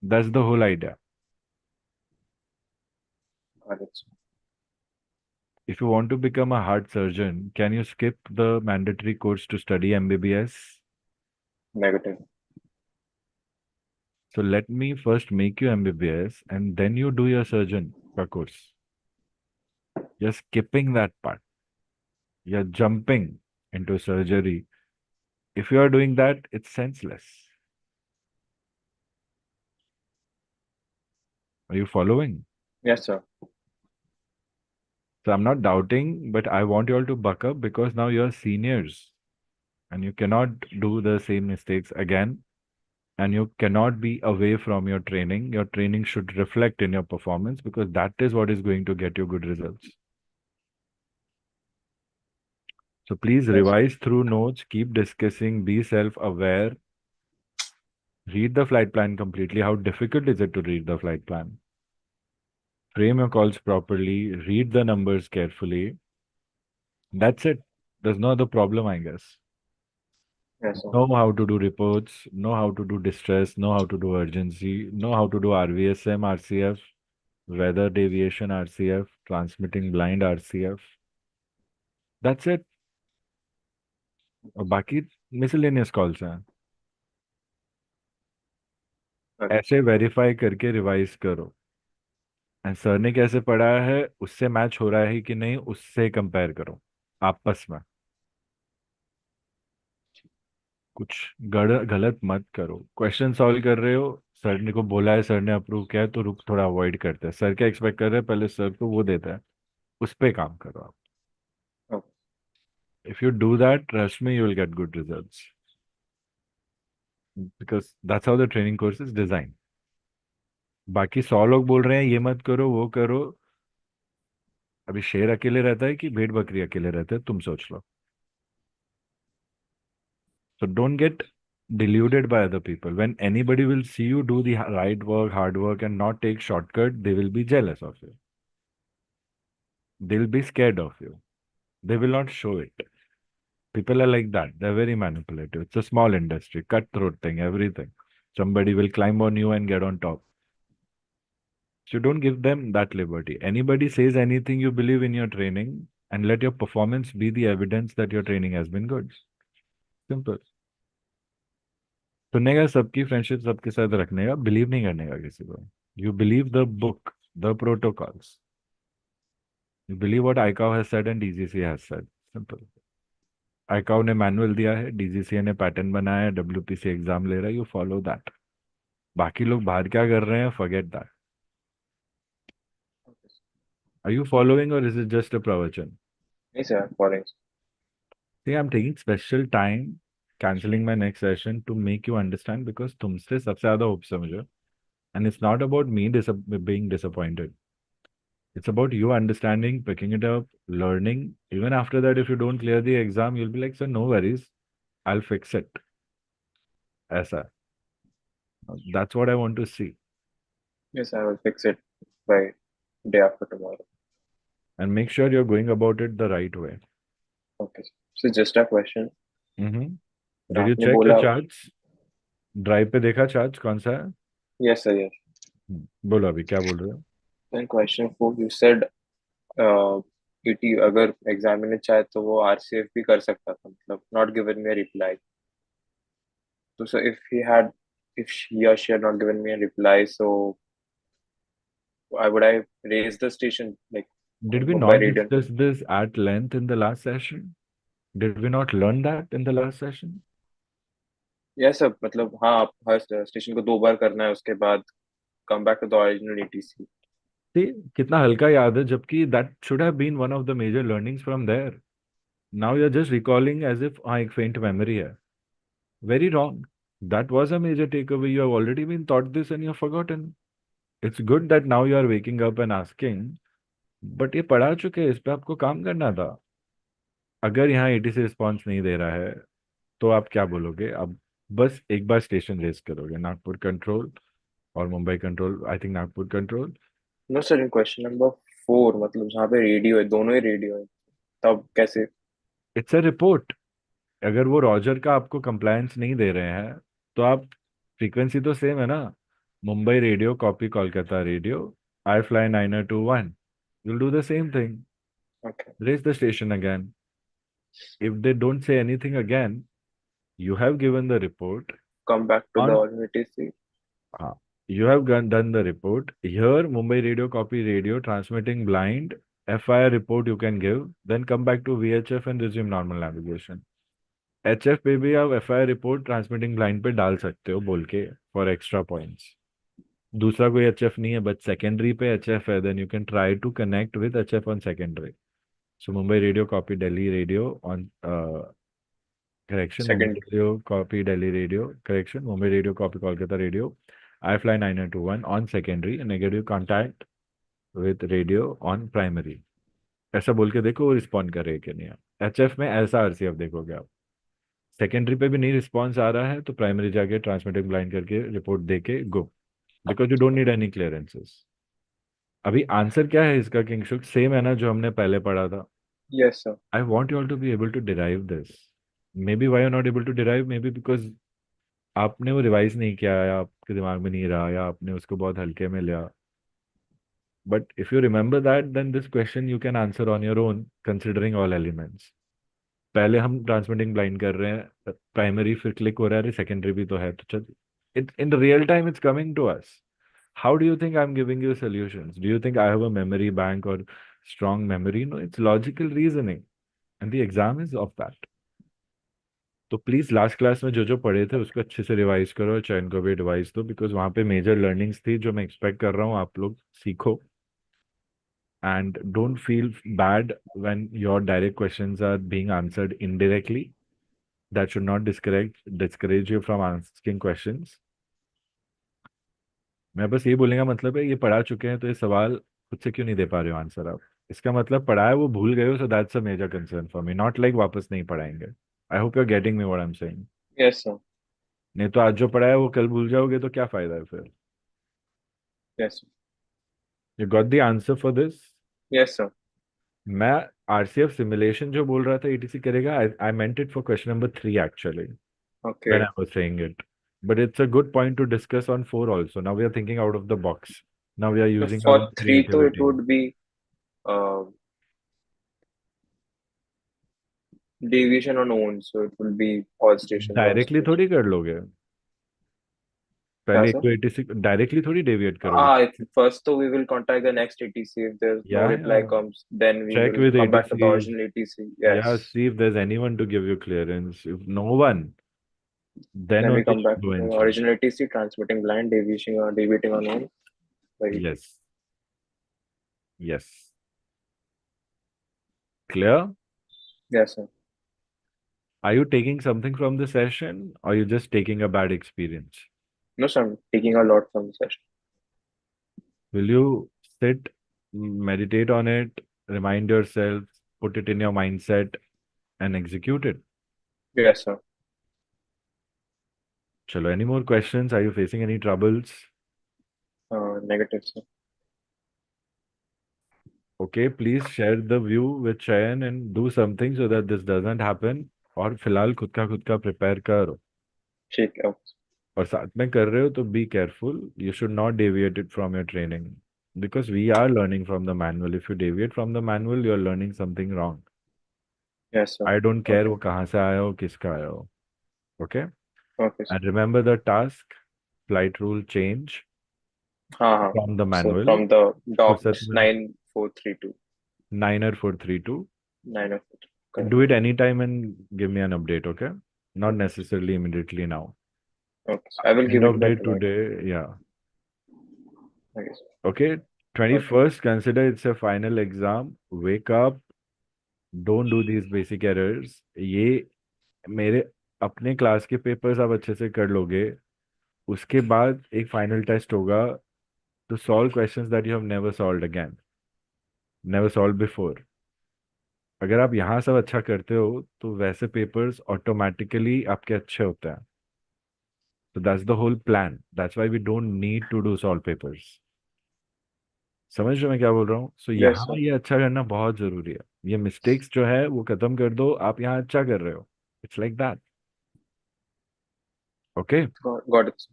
That's the whole idea. If you want to become a heart surgeon, can you skip the mandatory course to study MBBS? Negative. So let me first make you MBBS and then you do your surgeon course. You're skipping that part. You're jumping into surgery. If you are doing that, it's senseless. Are you following? Yes sir. So I'm not doubting, but I want you all to buck up because now you're seniors and you cannot do the same mistakes again. And you cannot be away from your training. Your training should reflect in your performance because that is what is going to get you good results. So please yes. revise through notes, keep discussing, be self-aware, read the flight plan completely. How difficult is it to read the flight plan? Frame your calls properly, read the numbers carefully. That's it. There's no other problem, I guess. Yes sir. Know how to do reports, know how to do distress, know how to do urgency, know how to do RVSM, RCF, weather deviation RCF, transmitting blind RCF. That's it. और बाकी miscellaneous calls हैं. ऐसे verify करके revise करो. And sir ने कैसे पढ़ाया है उससे मैच हो रहा है कि नहीं, उससे कंपेयर करो आपस में. कुछ गलत मत करो. क्वेश्चन सॉल्व कर रहे हो, सर ने को बोला है, सर ने अप्रूव किया है, तो रुक थोड़ा अवॉइड करते हैं. सर क्या एक्सपेक्ट कर रहे हैं, पहले सर को वो देता है, उस पे काम करो आप. If you do that, trust me, you will get good results because that's how the training course is design. बाकी 100 लोग बोल रहे हैं ये मत करो वो करो. अभी शेर अकेले रहता है कि भेड़ बकरी अकेले रहते हैं, तुम सोच लो. So don't get deluded by other people. When anybody will see you do the right work, hard work, and not take shortcut, they will be jealous of you. They'll be scared of you. They will not show it. People are like that. They're very manipulative. It's a small industry, cutthroat thing, everything. Somebody will climb on you and get on top. So don't give them that liberty. Anybody says anything you believe in your training and let your performance be the evidence that your training has been good. Simple. सुनने का सबकी friendship सबके साथ रखने का believe नहीं करने का किसी को you believe the book the protocols you believe what ICAO has said and DGC has said simple ICAO ने मैनुअल दिया है डीजीसी ने पैटर्न बनाया है डब्ल्यूपीसी एग्जाम ले रहा है यू फॉलो दैट बाकी लोग बाहर क्या कर रहे हैं forget that are you following और इज इट जस्ट अ प्रवचन Yes, sir. Following. See, I'm taking special time canceling my next session to make you understand because तुमसे सबसे ज्यादा होप्स है मुझे and it's not about me being disappointed. It's about you understanding, picking it up, learning. Even after that, if you don't clear the exam, you'll be like, sir, no worries, I'll fix it. ऐसा. That's what I want to see. Yes, I will fix it by day after tomorrow. And make sure you're going about it the right way. Okay. So just a question. Mm-hmm. Did you आपने check the बोला. charts? Drive पे देखा charts कौन सा है? Yes, sir. Yes. बोलो अभी क्या बोल रहे हो? Then question 4, you said ET अगर एग्जामिनर चाहे तो वो RCF भी कर सकता था, मतलब not given me a reply. So if he or she had not given me a reply, so why would I raise the station like Did on we Mumbai not Radio? discuss this at length in the last session? Did we not learn that in the last session? Yes, sir. मतलब हाँ, आप हर station को 2 बार करना है, उसके बाद come back to the original ETC. See, कितना हल्का याद है जबकि that should have been one of the major learnings from there. Now you're just recalling as if हाँ एक faint memory है. Very wrong. That was a major takeaway. You have already been taught this and you've forgotten. It's good that now you are waking up and asking, but ये पढ़ा चुके हैं, इस पे आपको काम करना था. अगर यहाँ 80 से रिस्पॉन्स नहीं दे रहा है तो आप क्या बोलोगे? अब बस एक बार स्टेशन रेस करोगे, नागपुर कंट्रोल और Mumbai control. I think Nagpur control. No, sir. In question number 4, मतलब जहाँ पे रेडियो है, दोनों ही रेडियो है, तब कैसे? It's a report. अगर वो रॉजर का आपको कंप्लायंस नहीं दे रहे हैं तो आप फ्रीक्वेंसी तो सेम है ना. Mumbai radio copy Kolkata radio I fly 921 you'll do the same thing. Okay. Raise the station again. If they don't say anything again, you have given the report Come back to the on. original ETC. You have done the report. Here, Mumbai radio copy radio transmitting blind. FIR report you can give. Then come back to VHF and resume normal navigation. HF पे भी आप FIR report transmitting line पे डाल सकते हो बोल के for extra points. दूसरा कोई HF नहीं है बट सेकेंडरी पे HF है then you can try to connect with HF on secondary. So Mumbai radio copy Delhi radio on correction. Mumbai Second. Radio copy Delhi radio correction. Mumbai radio copy Kolkata radio I fly 921 on secondary negative contact with radio on primary. ऐसा बोल के देखो वो respond कर रहे हैं कि नहीं. HF में ऐसा RCF देखोगे आप. सेकेंडरी पे भी नहीं रिस्पॉन्स आ रहा है तो प्राइमरी जाके ट्रांसमिटिंग लाइन करके रिपोर्ट दे के go because you don't need any clearances. अभी आंसर क्या है इसका किंगशुक? सेम है ना जो हमने पहले पढ़ा था. Yes, sir. I want you all to be able to derive this. Maybe why are not able to derive. Maybe because आपने वो रिवाइज नहीं किया या आपके दिमाग में नहीं रहा या आपने उसको बहुत हल्के में लिया. But if you remember that then this question you can answer on your own considering all elements. पहले हम ट्रांसमिटिंग ब्लाइंड कर रहे हैं प्राइमरी फिर क्लिक हो रहा है अरे सेकेंडरी भी तो है तो चल. It in real time it's coming to us. How do you think I am giving you solutions? Do you think I have a memory bank और strong memory? No, it's logical reasoning and the exam is of that. तो please last class में जो जो पढ़े थे उसको अच्छे से रिवाइज करो. चैन को भी रिवाइज दो बिकॉज वहाँ पे मेजर लर्निंग्स थी जो मैं एक्सपेक्ट कर रहा हूँ आप लोग सीखो. And don't feel bad when your direct questions are being answered indirectly. That should not discourage you from asking questions. मैं बस ये बोलने का मतलब है ये पढ़ा चुके हैं तो ये सवाल खुद से क्यों नहीं दे पा रहे हो आंसर आप. इसका मतलब पढ़ा है वो भूल गए हो. So that's a major concern for me. Not like वापस नहीं पढ़ाएंगे. I hope you are getting me what I am saying. Yes, sir. नहीं तो आज जो पढ़ा है वो कल भूल जाओगे तो क्या फायदा है फिर. Yes, sir. You got the answer for this? Yes, sir. मैं आरसीएफ सिमुलेशन जो बोल रहा था एटीसी करेगा, I meant it for question number 3 actually when Okay. I was saying it. But it's a good point to discuss on 4 also. Now we are thinking out of the box. Now we are So using our for own three, though, it creativity. would be uh, deviation on own. So it will be all stations, all directly stations. थोड़ी कर लोगे, Yeah, पहले sir. 286 directly थोड़ी deviate करोगे. Ah, first, though, we will contact the next ATC. If there's no reply Yeah, comes, then we check will with come back to the ATCs. original ATC. Yeah, Yes. see if there's anyone to give you clearance. If no one, then Then we only come back to go the and check. original ATC, transmitting blind, deviating on own. Very good. Yes, yes. Clear? Yes, sir. Are you taking something from the session or you just taking a bad experience? No, sir. I'm taking a lot from the session. Will you sit, meditate on it, remind yourself, put it in your mindset, and execute it? Yes, sir. Chalo, any more questions? Are you facing any troubles? Negative, sir. Okay, please share the view with Chayan and do something so that this doesn't happen. और फिलहाल खुद का prepare करो. ठीक है. और साथ में कर रहे हो तो be careful. You should not deviate it from your training because we are learning from the manual. If you deviate from the manual, you are learning something wrong. Yes, sir. I don't care Okay. वो कहाँ से आया हो, किसका आया हो. Okay? Okay, sir. And remember the task, flight rule change हाँ हाँ. from the So manual. from the फुर्सत docs में 9432. 90432. 904. Correct. Do it anytime and give me an update, okay? Not Okay. necessarily immediately now. Okay. So I will End give it of by day tonight. today, yeah. Okay, sir. Okay, Okay. 21st, consider it's a final exam. Wake up, don't do these basic errors. ये मेरे अपने class के papers आप अच्छे से कर लोगे. उसके बाद एक फाइनल टेस्ट होगा to solve questions that you have never solved again, never solved before. अगर आप यहाँ सब अच्छा करते हो तो वैसे पेपर्स ऑटोमेटिकली आपके अच्छे होते हैं. So that's the whole plan. That's why we don't need to do solve papers. समझ रहे हो मैं क्या बोल रहा हूँ? सो Yes, यहाँ sir. ये अच्छा करना बहुत जरूरी है. ये मिस्टेक्स जो है वो खत्म कर दो, आप यहाँ अच्छा कर रहे हो. It's like that. Okay. Got it, sir.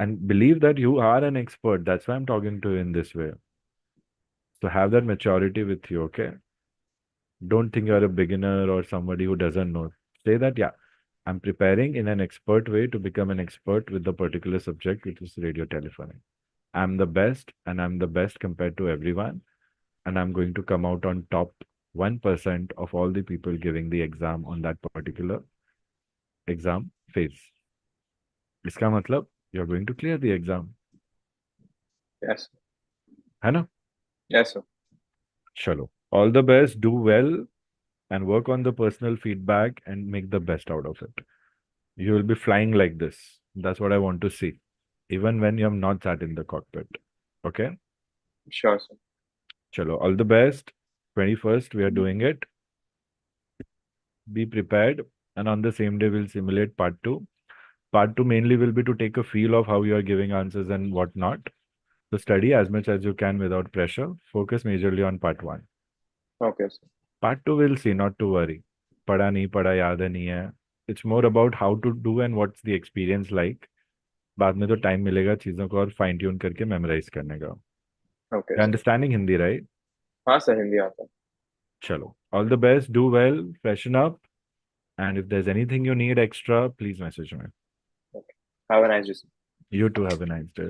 And believe that you are an expert. That's why I'm talking to you in this way. So have that maturity with you, okay? Don't think you're a beginner or somebody who doesn't know. Say that, yeah, I'm preparing in an expert way to become an expert with the particular subject, which is radio telephony. I'm the best, and I'm the best compared to everyone, and I'm going to come out on top 1% of all the people giving the exam on that particular exam phase. इसका मतलब you're going to clear the exam. Yes. है ना? Yes, sir. चलो. All the best, do well, and work on the personal feedback and make the best out of it. You will be flying like this. That's what I want to see, even when you have not sat in the cockpit. Okay? Sure, sir. Chalo, all the best. 21st, we are doing it. Be prepared. And on the same day, we'll simulate part 2. Part 2 mainly will be to take a feel of how you are giving answers and whatnot. So study as much as you can without pressure. Focus majorly on part 1. Okay, sir. Part 2 we'll see, not to worry. पढ़ा नहीं पढ़ा याद है नहीं है. It's more about how to do and what's the experience like. बाद में तो टाइम मिलेगा चीज़ों को और फाइन ट्यून करके मेमोराइज करने का. Okay, sir. Understanding Hindi right? हाँ सर हिंदी आता है. चलो, all the best, do well, freshen up, and if there's anything you need extra, please message me. Okay. Have a nice day, sir. You too have a nice day.